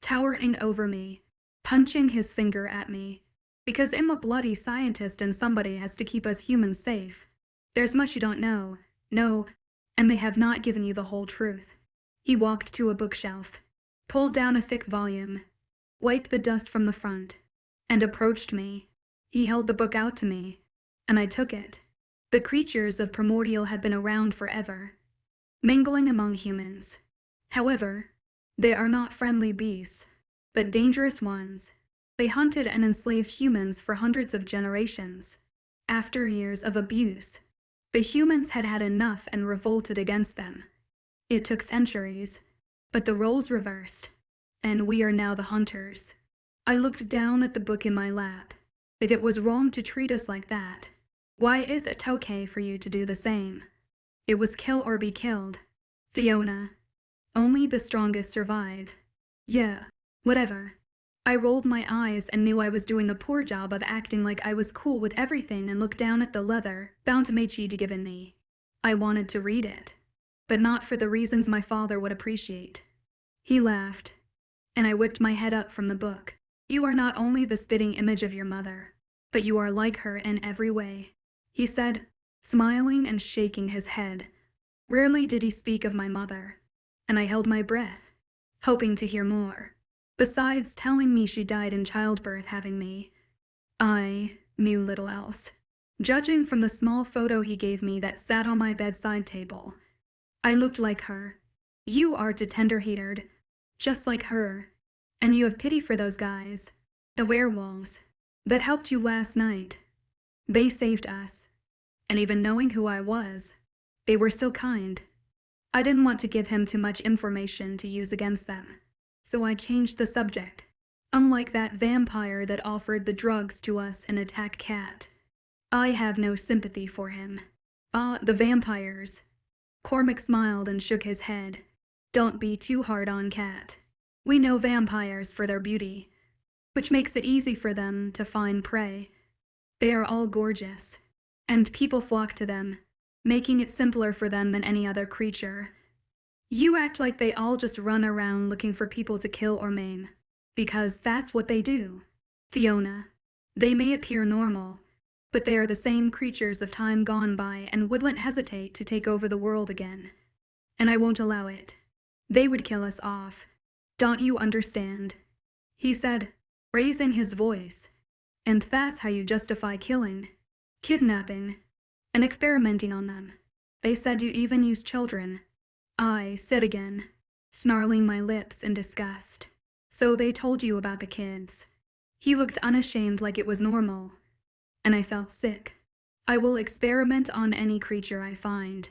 towering over me, punching his finger at me. Because I'm a bloody scientist and somebody has to keep us humans safe. There's much you don't know. No, and they have not given you the whole truth. He walked to a bookshelf, pulled down a thick volume, wiped the dust from the front, and approached me. He held the book out to me, and I took it. The creatures of Primordial had been around forever, mingling among humans. However, they are not friendly beasts, but dangerous ones. They hunted and enslaved humans for hundreds of generations. After years of abuse, the humans had had enough and revolted against them. It took centuries, but the roles reversed, and we are now the hunters. I looked down at the book in my lap. If it was wrong to treat us like that, why is it okay for you to do the same? It was kill or be killed. Fiona. Only the strongest survive. Yeah, whatever. I rolled my eyes and knew I was doing a poor job of acting like I was cool with everything and looked down at the leather bound Meiji had given me. I wanted to read it, but not for the reasons my father would appreciate. He laughed, and I whipped my head up from the book. You are not only the spitting image of your mother, but you are like her in every way, he said, smiling and shaking his head. Rarely did he speak of my mother, and I held my breath, hoping to hear more. Besides telling me she died in childbirth having me, I knew little else. Judging from the small photo he gave me that sat on my bedside table, I looked like her. You are tender-hearted, just like her, and you have pity for those guys, the werewolves, that helped you last night. They saved us, and even knowing who I was, they were still kind. I didn't want to give him too much information to use against them, so I changed the subject. Unlike that vampire that offered the drugs to us and attacked Cat, I have no sympathy for him. The vampires. Cormac smiled and shook his head. Don't be too hard on Cat. We know vampires for their beauty, which makes it easy for them to find prey. They are all gorgeous, and people flock to them, making it simpler for them than any other creature. You act like they all just run around looking for people to kill or maim, because that's what they do. Fiona, they may appear normal, but they are the same creatures of time gone by and wouldn't hesitate to take over the world again. And I won't allow it. They would kill us off. Don't you understand? He said, raising his voice. And that's how you justify killing, kidnapping, and experimenting on them. They said you even use children. I said again, snarling my lips in disgust. So they told you about the kids. He looked unashamed like it was normal, and I felt sick. I will experiment on any creature I find,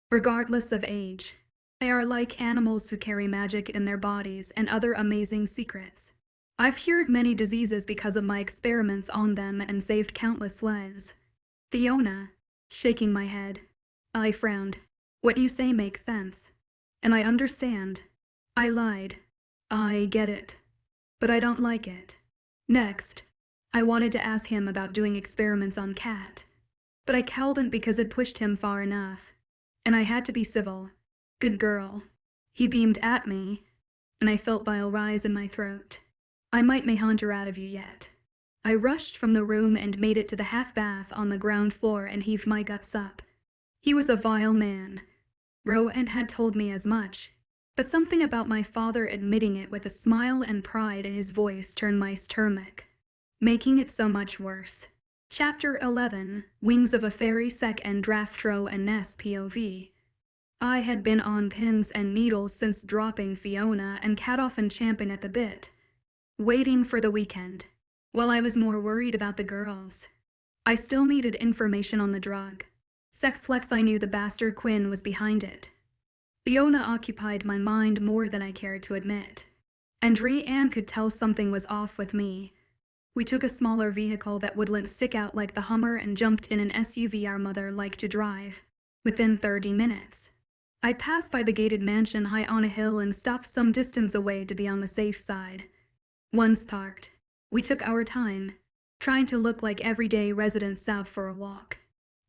regardless of age. They are like animals who carry magic in their bodies and other amazing secrets. I've cured many diseases because of my experiments on them and saved countless lives. Fiona, shaking my head. I frowned. What you say makes sense, and I understand. I lied. I get it, but I don't like it. Next, I wanted to ask him about doing experiments on Cat, but I couldn't because it pushed him far enough, and I had to be civil. Good girl. He beamed at me, and I felt bile rise in my throat. I might may hunt her out of you yet. I rushed from the room and made it to the half-bath on the ground floor and heaved my guts up. He was a vile man. Rowan had told me as much, but something about my father admitting it with a smile and pride in his voice turned my stomach, making it so much worse. Chapter 11, Wings of a Fairy Sec and Draftro and Ness POV. I had been on pins and needles since dropping Fiona and Cat off and champing at the bit, waiting for the weekend. While I was more worried about the girls, I still needed information on the drug. Sex Flex, I knew the bastard Quinn was behind it. Fiona occupied my mind more than I cared to admit, and Ree-Ann could tell something was off with me. We took a smaller vehicle that wouldn't stick out like the Hummer and jumped in an SUV our mother liked to drive. Within 30 minutes, I passed by the gated mansion high on a hill and stopped some distance away to be on the safe side. Once parked, we took our time, trying to look like everyday residents out for a walk.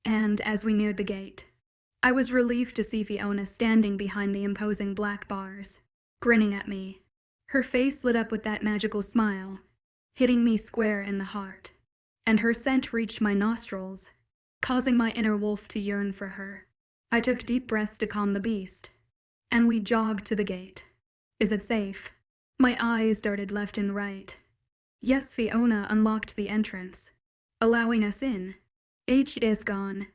And as we neared the gate, I was relieved to see Fiona standing behind the imposing black bars, grinning at me. Her face lit up with that magical smile, hitting me square in the heart, and her scent reached my nostrils, causing my inner wolf to yearn for her. I took deep breaths to calm the beast, and we jogged to the gate. Is it safe? My eyes darted left and right. Yes, Fiona unlocked the entrance. allowing us in. H is gone,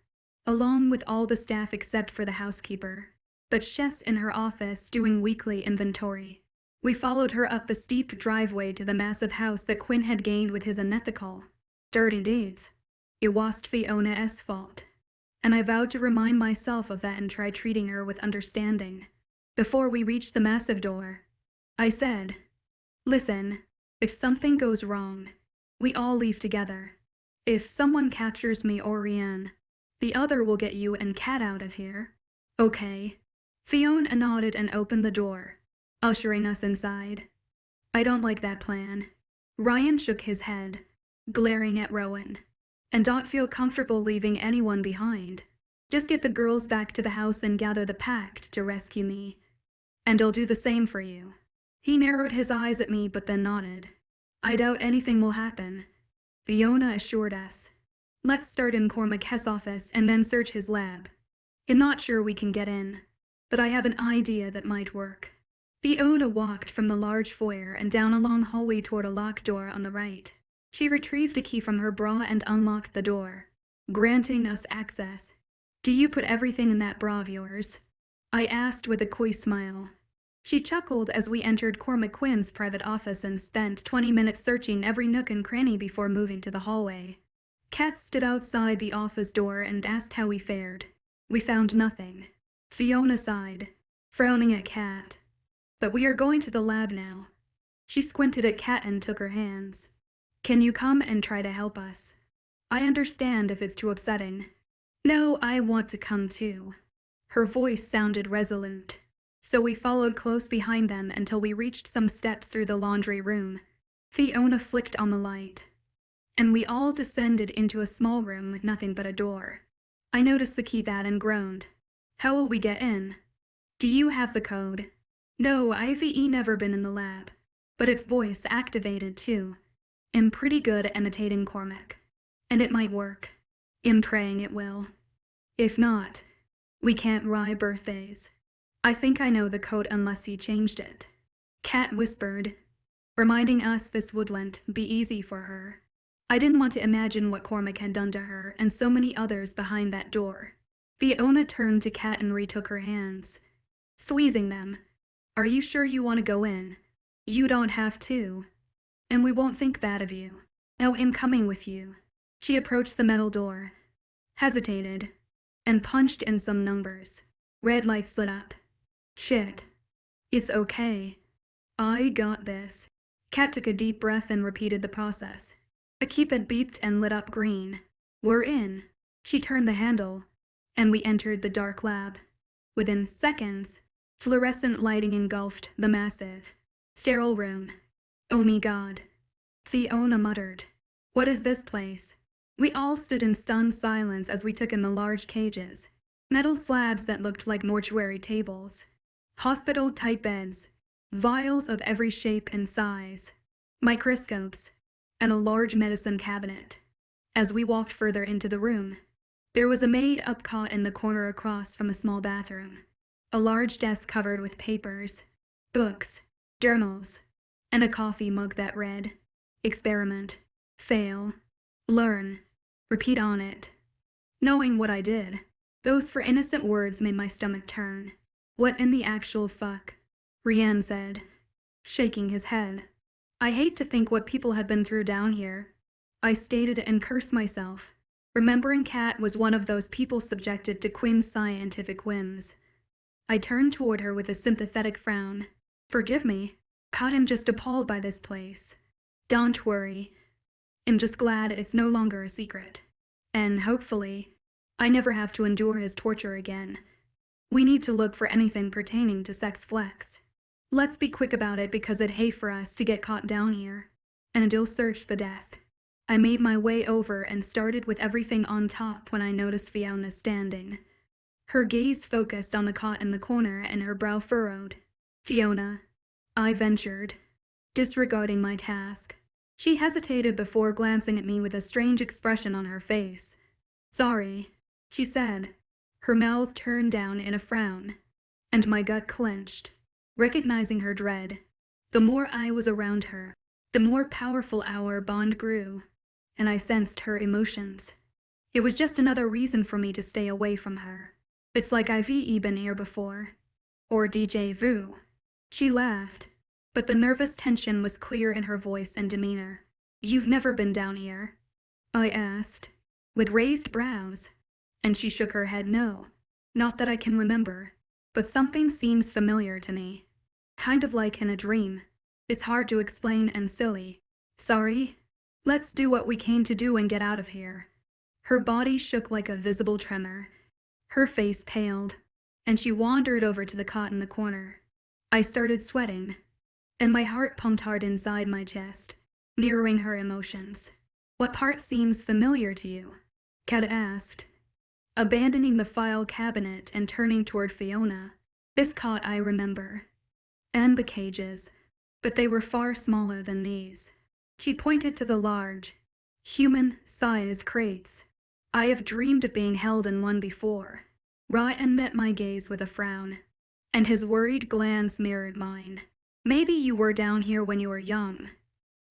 along with all the staff except for the housekeeper, but she's in her office doing weekly inventory. We followed her up the steep driveway to the massive house that Quinn had gained with his unethical, dirty deeds. It was Fiona's fault, and I vowed to remind myself of that and try treating her with understanding. Before we reached the massive door, I said, "Listen, if something goes wrong, we all leave together. If someone captures me or Rianne, the other will get you and Kat out of here. Okay?" Fiona nodded and opened the door, ushering us inside. "I don't like that plan." Ryan shook his head, glaring at Rowan. "And don't feel comfortable leaving anyone behind. Just get the girls back to the house and gather the pact to rescue me. And I'll do the same for you." He narrowed his eyes at me but then nodded. "I doubt anything will happen," Fiona assured us. "Let's start in Cormac's office and then search his lab. I'm not sure we can get in, but I have an idea that might work." Fiona walked from the large foyer and down a long hallway toward a locked door on the right. She retrieved a key from her bra and unlocked the door, granting us access. "Do you put everything in that bra of yours?" I asked with a coy smile. She chuckled as we entered Cormac Quinn's private office and spent 20 minutes searching every nook and cranny before moving to the hallway. Kat stood outside the office door and asked how we fared. We found nothing. Fiona sighed, frowning at Kat. "But we are going to the lab now." She squinted at Kat and took her hands. "Can you come and try to help us? I understand if it's too upsetting." "No, I want to come too." Her voice sounded resolute. So we followed close behind them until we reached some steps through the laundry room. Fiona flicked on the light, and we all descended into a small room with nothing but a door. I noticed the keypad and groaned. "How will we get in?" "Do you have the code?" "No, I've never been in the lab, but it's voice activated too. I'm pretty good at imitating Cormac, and it might work. I'm praying it will. If not, we can't rye birthdays. I think I know the code unless he changed it," Kat whispered, reminding us this wouldn't be easy for her. I didn't want to imagine what Cormac had done to her and so many others behind that door. Fiona turned to Kat and retook her hands, squeezing them. "Are you sure you want to go in? You don't have to. And we won't think bad of you. No, I'm coming with you." She approached the metal door, hesitated, and punched in some numbers. Red lights lit up. "Shit. It's okay. I got this." Kat took a deep breath and repeated the process. A keypad beeped and lit up green. "We're in." She turned the handle, and we entered the dark lab. Within seconds, fluorescent lighting engulfed the massive, sterile room. "Oh my God," Fiona muttered. "What is this place?" We all stood in stunned silence as we took in the large cages. Metal slabs that looked like mortuary tables. Hospital-type beds. Vials of every shape and size. Microscopes. And a large medicine cabinet. As we walked further into the room, there was a made-up cot in the corner across from a small bathroom. A large desk covered with papers, books, journals, and a coffee mug that read, "Experiment. Fail. Learn. Repeat on it." Knowing what I did, those four innocent words made my stomach turn. "What in the actual fuck?" Rianne said, shaking his head. "I hate to think what people have been through down here," I stated and cursed myself, remembering Kat was one of those people subjected to Quinn's scientific whims. I turned toward her with a sympathetic frown. "Forgive me. God, I'm just appalled by this place." "Don't worry. I'm just glad it's no longer a secret. And hopefully, I never have to endure his torture again. We need to look for anything pertaining to sex flex. Let's be quick about it because it'd hate for us to get caught down here." And I'll search the desk. I made my way over and started with everything on top when I noticed Fiona standing. Her gaze focused on the cot in the corner and her brow furrowed. "Fiona," I ventured, disregarding my task. She hesitated before glancing at me with a strange expression on her face. "Sorry," she said, her mouth turned down in a frown, and my gut clenched, recognizing her dread. The more I was around her, the more powerful our bond grew. and I sensed her emotions. It was just another reason for me to stay away from her. It's like I've been here before. Or DJ Vu. She laughed, but the nervous tension was clear in her voice and demeanor. You've never been down here? I asked, with raised brows, and she shook her head no. Not that I can remember, but something seems familiar to me. Kind of like in a dream. It's hard to explain and silly. Sorry? Let's do what we came to do and get out of here. Her body shook like a visible tremor. Her face paled, and she wandered over to the cot in the corner. I started sweating, and my heart pumped hard inside my chest, mirroring her emotions. What part seems familiar to you? Kat asked, abandoning the file cabinet and turning toward Fiona. This cot I remember. And the cages, but they were far smaller than these. She pointed to the large, human-sized crates. I have dreamed of being held in one before. Ryan met my gaze with a frown, and his worried glance mirrored mine. Maybe you were down here when you were young,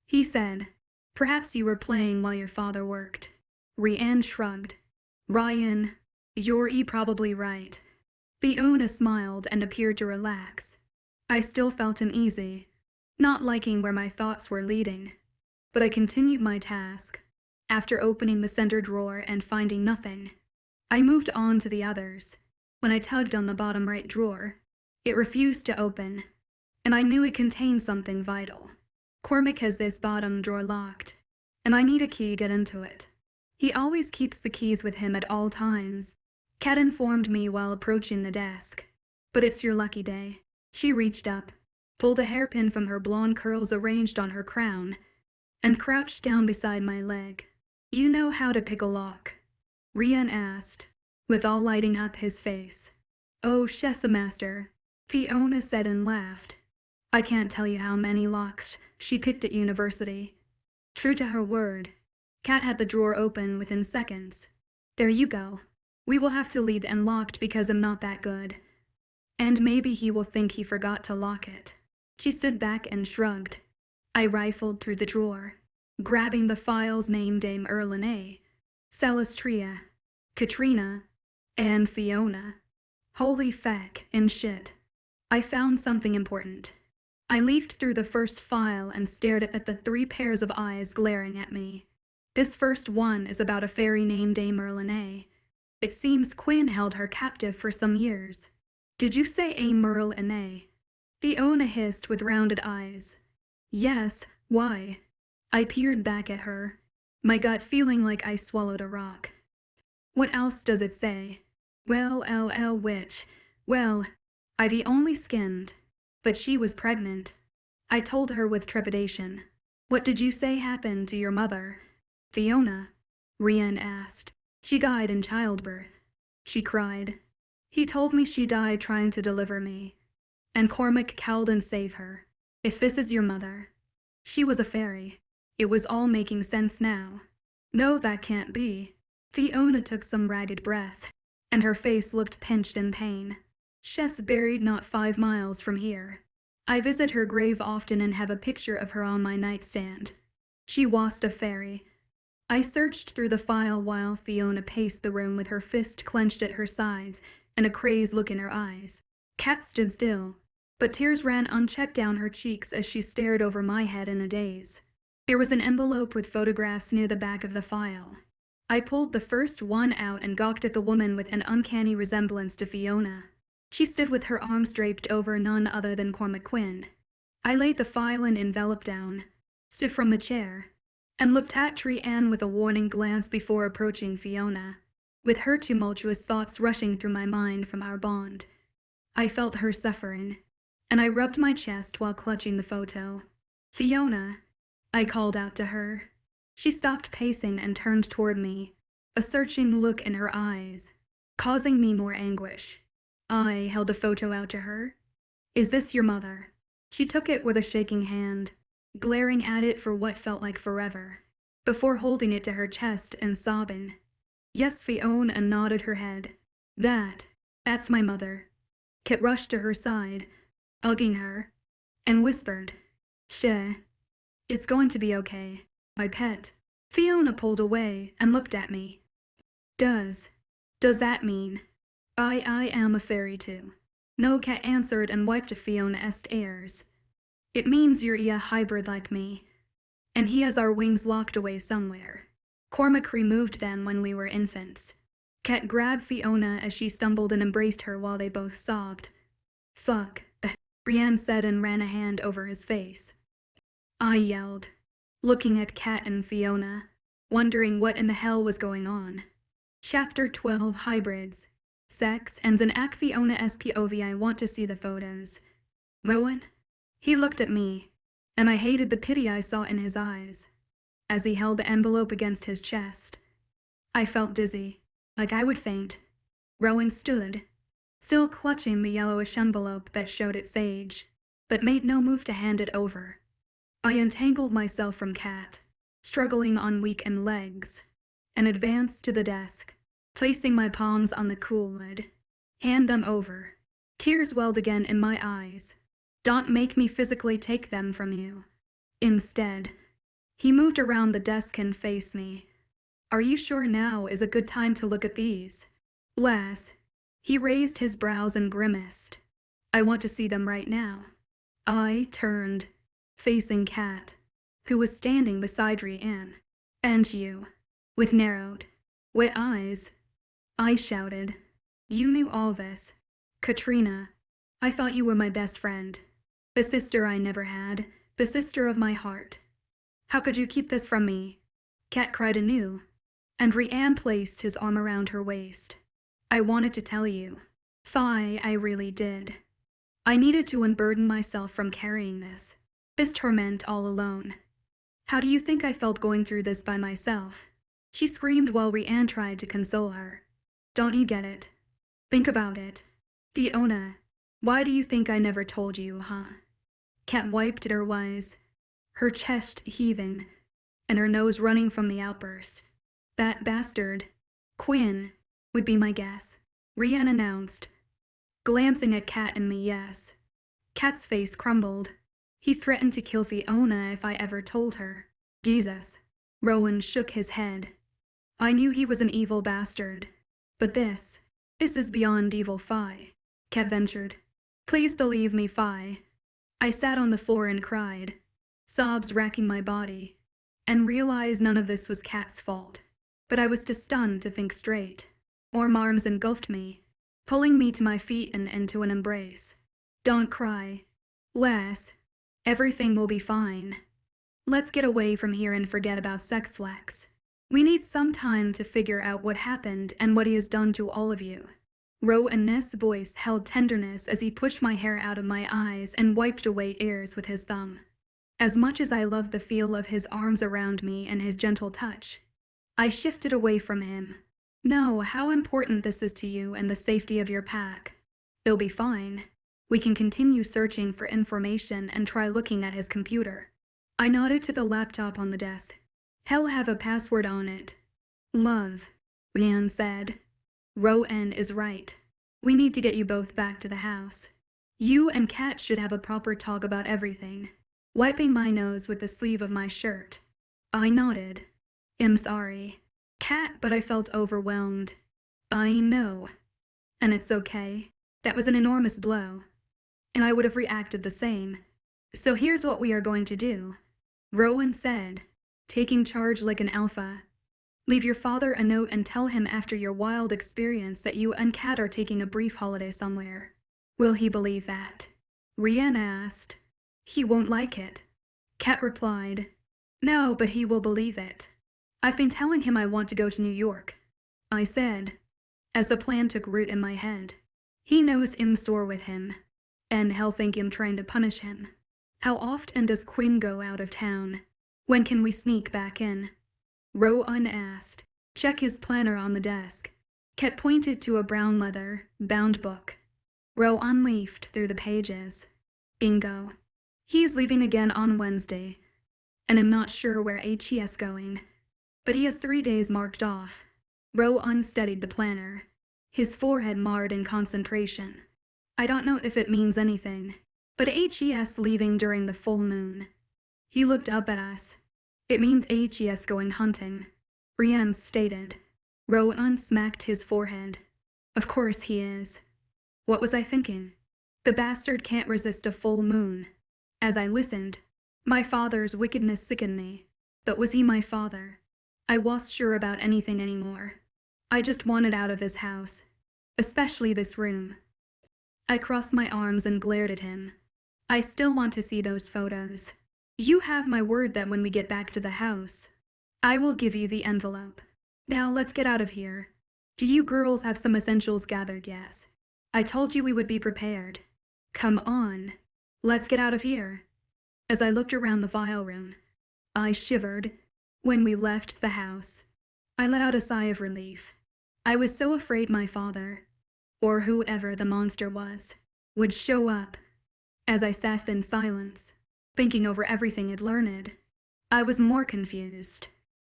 he said. Perhaps you were playing while your father worked. Rianne shrugged. Ryan, you're probably right. Fiona smiled and appeared to relax. I still felt uneasy, not liking where my thoughts were leading, but I continued my task. After opening the center drawer and finding nothing, I moved on to the others. When I tugged on the bottom right drawer, it refused to open, and I knew it contained something vital. Cormac has this bottom drawer locked, and I need a key to get into it. He always keeps the keys with him at all times, Kat informed me while approaching the desk. But it's your lucky day. She reached up, pulled a hairpin from her blonde curls arranged on her crown, and crouched down beside my leg. You know how to pick a lock? Rian asked, with all lighting up his face. Oh, Master, Fiona said and laughed. I can't tell you how many locks she picked at university. True to her word, Kat had the drawer open within seconds. There you go. We will have to leave it unlocked because I'm not that good. And maybe he will think he forgot to lock it. She stood back and shrugged. I rifled through the drawer, grabbing the files named Dame Erlene, Celestria, Katrina, and Fiona. Holy feck and shit. I found something important. I leafed through the first file and stared at the 3 pairs of eyes glaring at me. This first one is about a fairy named Dame Erlene. It seems Quinn held her captive for some years. Did you say a Erlene? Fiona hissed with rounded eyes. Yes, why? I peered back at her, my gut feeling like I swallowed a rock. What else does it say? Well, which? Well, I've only skimmed, but she was pregnant. I told her with trepidation. What did you say happened to your mother? Fiona, Rian asked. She died in childbirth. She cried. He told me she died trying to deliver me, and Cormac cowled and saved her. If this is your mother, she was a fairy. It was all making sense now. No, that can't be. Fiona took some ragged breath, and her face looked pinched in pain. She's buried not 5 miles from here. I visit her grave often and have a picture of her on my nightstand. She was a fairy. I searched through the file while Fiona paced the room with her fist clenched at her sides and a crazed look in her eyes. Kat stood still, but tears ran unchecked down her cheeks as she stared over my head in a daze. There was an envelope with photographs near the back of the file. I pulled the first one out and gawked at the woman with an uncanny resemblance to Fiona. She stood with her arms draped over none other than Cormac Quinn. I laid the file and envelope down, stood from the chair, and looked at Trianne with a warning glance before approaching Fiona, with her tumultuous thoughts rushing through my mind from our bond. I felt her suffering, and I rubbed my chest while clutching the photo. Fiona, I called out to her. She stopped pacing and turned toward me, a searching look in her eyes, causing me more anguish. I held the photo out to her. Is this your mother? She took it with a shaking hand, glaring at it for what felt like forever, before holding it to her chest and sobbing. Yes, Fiona nodded her head. That's my mother. Kit rushed to her side, hugging her, and whispered, It's going to be okay, my pet. Fiona pulled away and looked at me. Does that mean I am a fairy too? No, Cat answered and wiped Fiona's tears. It means you're a hybrid like me. And he has our wings locked away somewhere. Cormac removed them when we were infants. Cat grabbed Fiona as she stumbled and embraced her while they both sobbed. Fuck, Brienne said and ran a hand over his face. I yelled, looking at Cat and Fiona, wondering what in the hell was going on. Chapter 12 Hybrids. Sex ends in Act Fiona's POV. I want to see the photos. Rowan? He looked at me, and I hated the pity I saw in his eyes. As he held the envelope against his chest, I felt dizzy, like I would faint. Rowan stood, still clutching the yellowish envelope that showed its age, but made no move to hand it over. I untangled myself from Cat, struggling on weakened legs, and advanced to the desk, placing my palms on the cool lid. Hand them over. Tears welled again in my eyes. Don't make me physically take them from you. Instead, he moved around the desk and faced me. Are you sure now is a good time to look at these? Les. He raised his brows and grimaced. I want to see them right now. I turned, facing Cat, who was standing beside Rianne. And you, with narrowed, wet eyes. I shouted. You knew all this. Katrina, I thought you were my best friend. The sister I never had, the sister of my heart. How could you keep this from me? Cat cried anew, and Rianne placed his arm around her waist. I wanted to tell you. I really did. I needed to unburden myself from carrying this torment all alone. How do you think I felt going through this by myself? She screamed while Rianne tried to console her. Don't you get it? Think about it. Fiona, why do you think I never told you, huh? Cat wiped at her eyes, her chest heaving, and her nose running from the outburst. That bastard, Quinn, would be my guess, Rianne announced, glancing at Cat and me. Yes. Cat's face crumbled. He threatened to kill Fiona if I ever told her. Jesus. Rowan shook his head. I knew he was an evil bastard. But this is beyond evil, Cat ventured. Please believe me, I sat on the floor and cried, sobs racking my body, and realized none of this was Cat's fault. But I was too stunned to think straight. Warm arms engulfed me, pulling me to my feet and into an embrace. Don't cry. Les, everything will be fine. Let's get away from here and forget about sex flex. We need some time to figure out what happened and what he has done to all of you. Rowan's voice held tenderness as he pushed my hair out of my eyes and wiped away tears with his thumb. As much as I loved the feel of his arms around me and his gentle touch, I shifted away from him. Know how important this is to you and the safety of your pack. They'll be fine. We can continue searching for information and try looking at his computer. I nodded to the laptop on the desk. He'll have a password on it. Love, Rianne said. Rowan is right. We need to get you both back to the house. You and Cat should have a proper talk about everything. Wiping my nose with the sleeve of my shirt, I nodded. I'm sorry, Cat, but I felt overwhelmed. I know. And it's okay. That was an enormous blow. And I would have reacted the same. So here's what we are going to do, Rowan said, taking charge like an alpha. Leave your father a note and tell him after your wild experience that you and Cat are taking a brief holiday somewhere. Will he believe that? Rianne asked. He won't like it. Cat replied. No, but he will believe it. I've been telling him I want to go to New York, I said, as the plan took root in my head. He knows I'm sore with him, and he'll think I'm trying to punish him. How often does Quinn go out of town? When can we sneak back in? Rowan asked. Check his planner on the desk. Cat pointed to a brown leather, bound book. Rowan leafed through the pages. Bingo. He's leaving again on Wednesday, and I'm not sure where he's going. But he has 3 days marked off. Rowan studied the planner, his forehead marred in concentration. I don't know if it means anything, but he's leaving during the full moon. He looked up at us. It means AGS going hunting, Rian stated. Rowan smacked his forehead. Of course he is. What was I thinking? The bastard can't resist a full moon. As I listened, my father's wickedness sickened me. But was he my father? I wasn't sure about anything anymore. I just wanted out of his house. Especially this room. I crossed my arms and glared at him. I still want to see those photos. You have my word that when we get back to the house, I will give you the envelope. Now let's get out of here. Do you girls have some essentials gathered? Yes. I told you we would be prepared. Come on. Let's get out of here. As I looked around the vial room, I shivered. When we left the house, I let out a sigh of relief. I was so afraid my father, or whoever the monster was, would show up. As I sat in silence, thinking over everything I'd learned, I was more confused.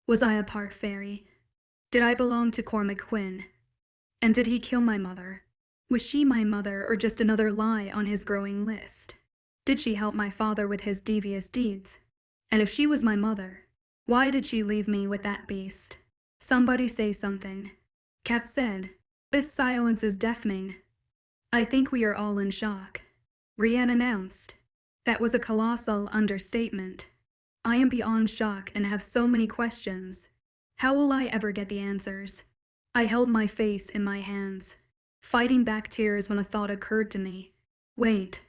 Was I a part fairy? Did I belong to Cormac Quinn? And did he kill my mother? Was she my mother or just another lie on his growing list? Did she help my father with his devious deeds? And if she was my mother, why did she leave me with that beast? Somebody say something. Kat said, "This silence is deafening." I think we are all in shock. Rian announced. That was a colossal understatement. I am beyond shock and have so many questions. How will I ever get the answers? I held my face in my hands, fighting back tears when a thought occurred to me. Wait,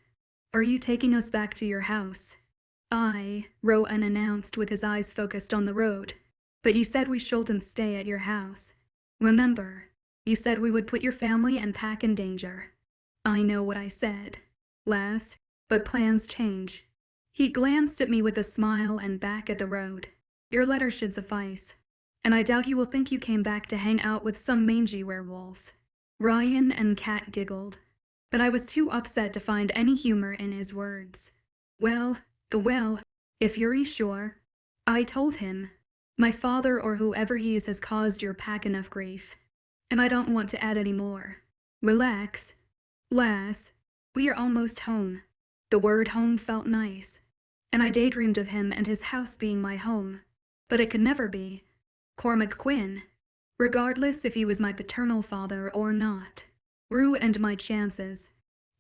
are you taking us back to your house? Rowan announced with his eyes focused on the road. But you said we shouldn't stay at your house. Remember, you said we would put your family and pack in danger. I know what I said. Last, but plans change. He glanced at me with a smile and back at the road. Your letter should suffice. And I doubt you will think you came back to hang out with some mangy werewolves. Ryan and Kat giggled, but I was too upset to find any humor in his words. Well, if you're sure. I told him, my father or whoever he is has caused your pack enough grief, and I don't want to add any more. Relax. Lass, we are almost home. The word home felt nice, and I daydreamed of him and his house being my home, but it could never be. Cormac Quinn, regardless if he was my paternal father or not, ruined my chances,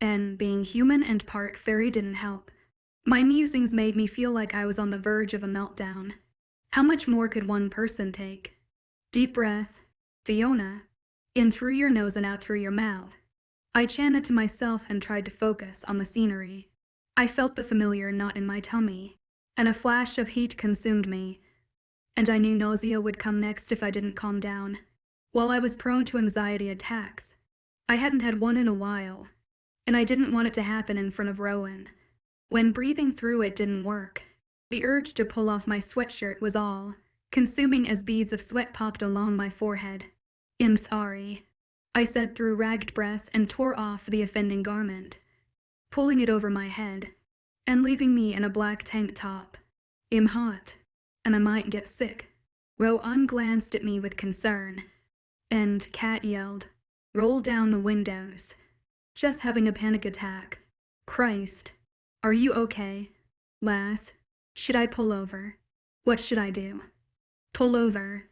and being human and part fairy didn't help. My musings made me feel like I was on the verge of a meltdown. How much more could one person take? Deep breath. Fiona. In through your nose and out through your mouth. I chanted to myself and tried to focus on the scenery. I felt the familiar knot in my tummy, and a flash of heat consumed me. And I knew nausea would come next if I didn't calm down. While I was prone to anxiety attacks, I hadn't had one in a while, and I didn't want it to happen in front of Rowan. When breathing through it didn't work, the urge to pull off my sweatshirt was all, consuming as beads of sweat popped along my forehead. I'm sorry, I said through ragged breath and tore off the offending garment, pulling it over my head, and leaving me in a black tank top. I'm hot, and I might get sick. Rowan glanced at me with concern, and Kat yelled, "Roll down the windows." Just having a panic attack. Christ. Are you okay, lass? Should I pull over? What should I do? Pull over.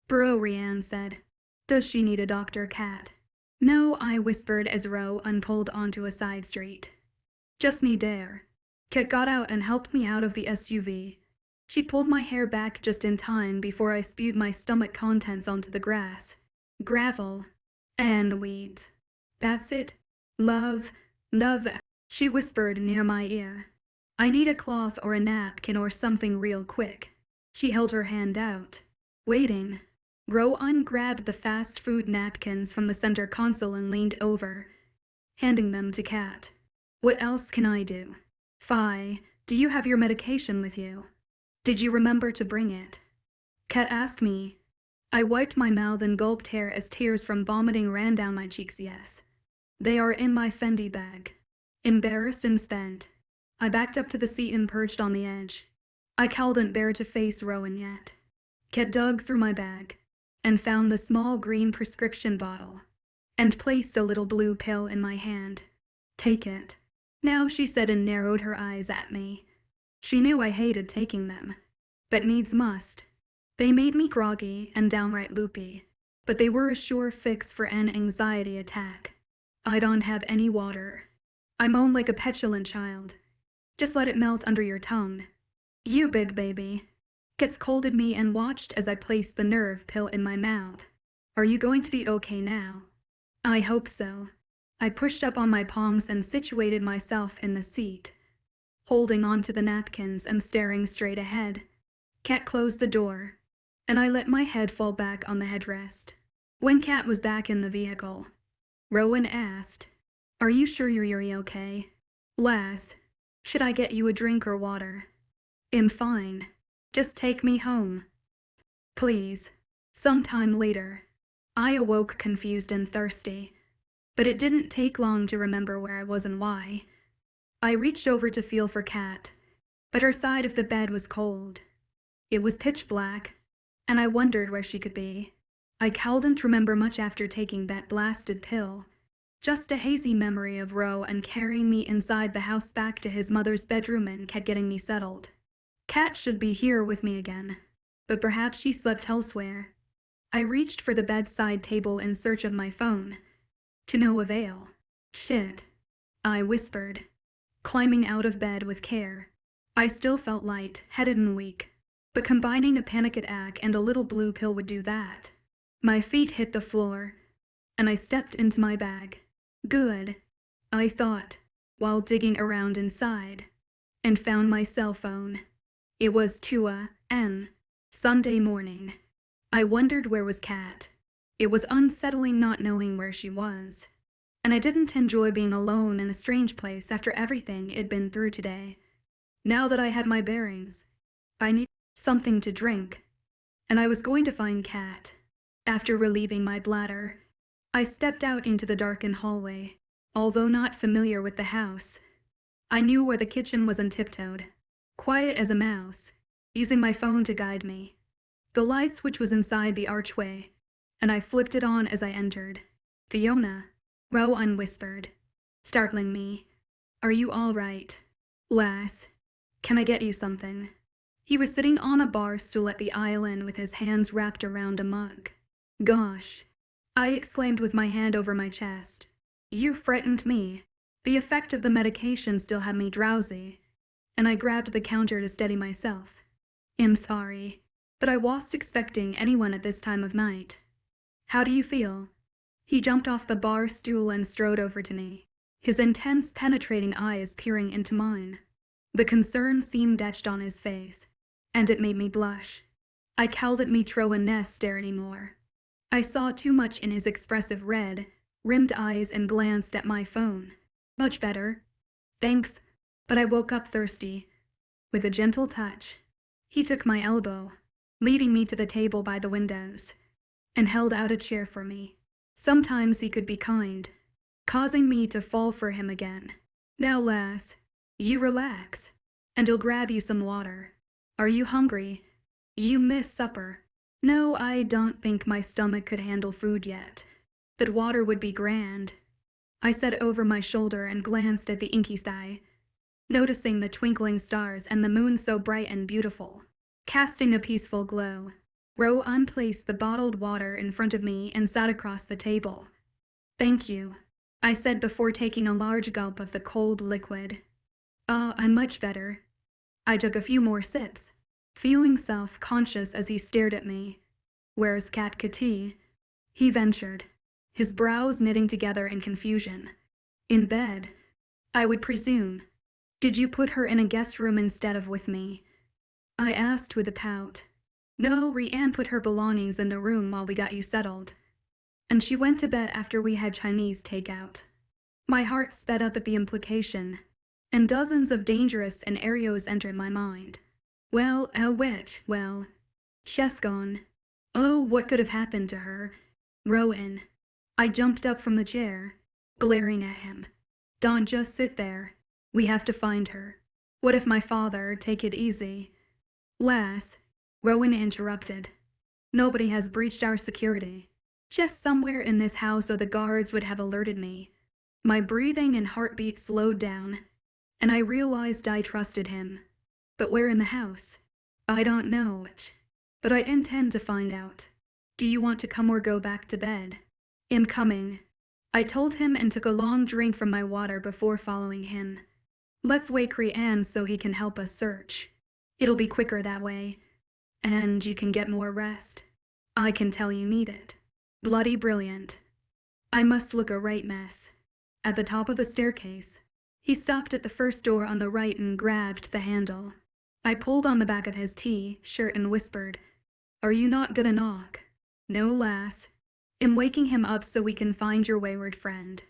Bro, Rian said. Does she need a doctor, Kat? No, I whispered as Rowan pulled onto a side street. Just need air. Kat got out and helped me out of the SUV. She pulled my hair back just in time before I spewed my stomach contents onto the grass, gravel, and weeds. That's it. Love, she whispered near my ear. I need a cloth or a napkin or something real quick. She held her hand out. Waiting. Rowan grabbed the fast food napkins from the center console and leaned over, handing them to Kat. What else can I do? Fi, do you have your medication with you? Did you remember to bring it? Kat asked me. I wiped my mouth and gulped hair as tears from vomiting ran down my cheeks. Yes. They are in my Fendi bag. Embarrassed and spent, I backed up to the seat and perched on the edge. I couldn't bear to face Rowan yet. Kat dug through my bag and found the small green prescription bottle and placed a little blue pill in my hand. Take it. Now, she said and narrowed her eyes at me. She knew I hated taking them. but needs must. They made me groggy and downright loopy, but they were a sure fix for an anxiety attack. I don't have any water. I moan like a petulant child. Just let it melt under your tongue. You big baby. Cat scolded me and watched as I placed the nerve pill in my mouth. Are you going to be okay now? I hope so. I pushed up on my palms and situated myself in the seat, holding on to the napkins and staring straight ahead. Cat closed the door, and I let my head fall back on the headrest. When Cat was back in the vehicle, Rowan asked, "Are you sure you're okay? Lass, should I get you a drink or water?" "I'm fine. Just take me home. Please." Sometime later, I awoke confused and thirsty, but it didn't take long to remember where I was and why. I reached over to feel for Cat, but her side of the bed was cold. It was pitch black, and I wondered where she could be. I couldn't remember much after taking that blasted pill. Just a hazy memory of Ro and carrying me inside the house back to his mother's bedroom and Cat getting me settled. Cat should be here with me again, but perhaps she slept elsewhere. I reached for the bedside table in search of my phone. To no avail. "Shit," I whispered, climbing out of bed with care. I still felt light-headed and weak, but combining a panic attack and a little blue pill would do that. My feet hit the floor, and I stepped into my bag. Good, I thought, while digging around inside, and found my cell phone. It was 2 a.m. Sunday morning. I wondered where was Cat. It was unsettling not knowing where she was, and I didn't enjoy being alone in a strange place after everything I'd been through today. Now that I had my bearings, I needed something to drink, and I was going to find Cat. After relieving my bladder, I stepped out into the darkened hallway. Although not familiar with the house, I knew where the kitchen was and tiptoed, quiet as a mouse, using my phone to guide me. The light switch was inside the archway, and I flipped it on as I entered. "Fiona," Rowan whispered, startling me. "Are you all right? Lass, can I get you something?" He was sitting on a bar stool at the island with his hands wrapped around a mug. "Gosh," I exclaimed with my hand over my chest. "You frightened me." The effect of the medication still had me drowsy, and I grabbed the counter to steady myself. "I'm sorry, but I wasn't expecting anyone at this time of night. How do you feel?" He jumped off the bar stool and strode over to me, his intense, penetrating eyes peering into mine. The concern seemed etched on his face, and it made me blush. I cowled at me Troa Ness stare anymore. I saw too much in his expressive red-rimmed eyes and glanced at my phone. "Much better. Thanks, but I woke up thirsty." With a gentle touch, he took my elbow, leading me to the table by the windows, and held out a chair for me. Sometimes he could be kind, causing me to fall for him again. "Now, lass, you relax, and I'll grab you some water. Are you hungry? You missed supper." "No, I don't think my stomach could handle food yet. But water would be grand." I said over my shoulder and glanced at the inky sky, noticing the twinkling stars and the moon so bright and beautiful, casting a peaceful glow. Rowan placed the bottled water in front of me and sat across the table. "Thank you," I said before taking a large gulp of the cold liquid. I'm much better." I took a few more sips, feeling self-conscious as he stared at me. "Where's Cat Kitty?" he ventured, his brows knitting together in confusion. "In bed, I would presume. Did you put her in a guest room instead of with me?" I asked with a pout. "No, Rianne put her belongings in the room while we got you settled, and she went to bed after we had Chinese takeout." My heart sped up at the implication, and dozens of dangerous scenarios entered my mind. Well, she's gone. Oh, what could have happened to her? Rowan. I jumped up from the chair, glaring at him. "Don't just sit there. We have to find her. What if my father, take it easy." "Lass," Rowan interrupted. "Nobody has breached our security. Just somewhere in this house or the guards would have alerted me." My breathing and heartbeat slowed down, and I realized I trusted him. But where in the house? I don't know it, but I intend to find out. Do you want to come or go back to bed? I'm coming. I told him and took a long drink from my water before following him. Let's wake Rianne so he can help us search. It'll be quicker that way. And you can get more rest. I can tell you need it. Bloody brilliant. I must look a right mess. At the top of the staircase, he stopped at the first door on the right and grabbed the handle. I pulled on the back of his shirt and whispered, "Are you not gonna knock?" "No, lass. I'm waking him up so we can find your wayward friend."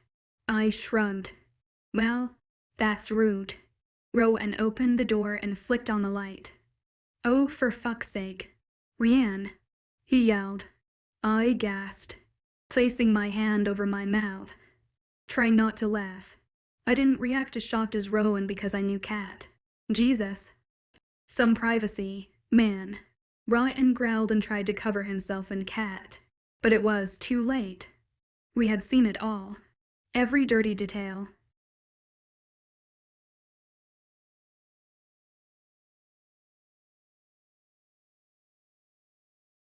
I shrugged. "Well, that's rude." Rowan opened the door and flicked on the light. "Oh, for fuck's sake. Rianne," he yelled. I gasped, placing my hand over my mouth, trying not to laugh. I didn't react as shocked as Rowan because I knew Cat. Jesus. Some privacy, man. Rowan growled and tried to cover himself in Cat, but it was too late. We had seen it all. Every dirty detail.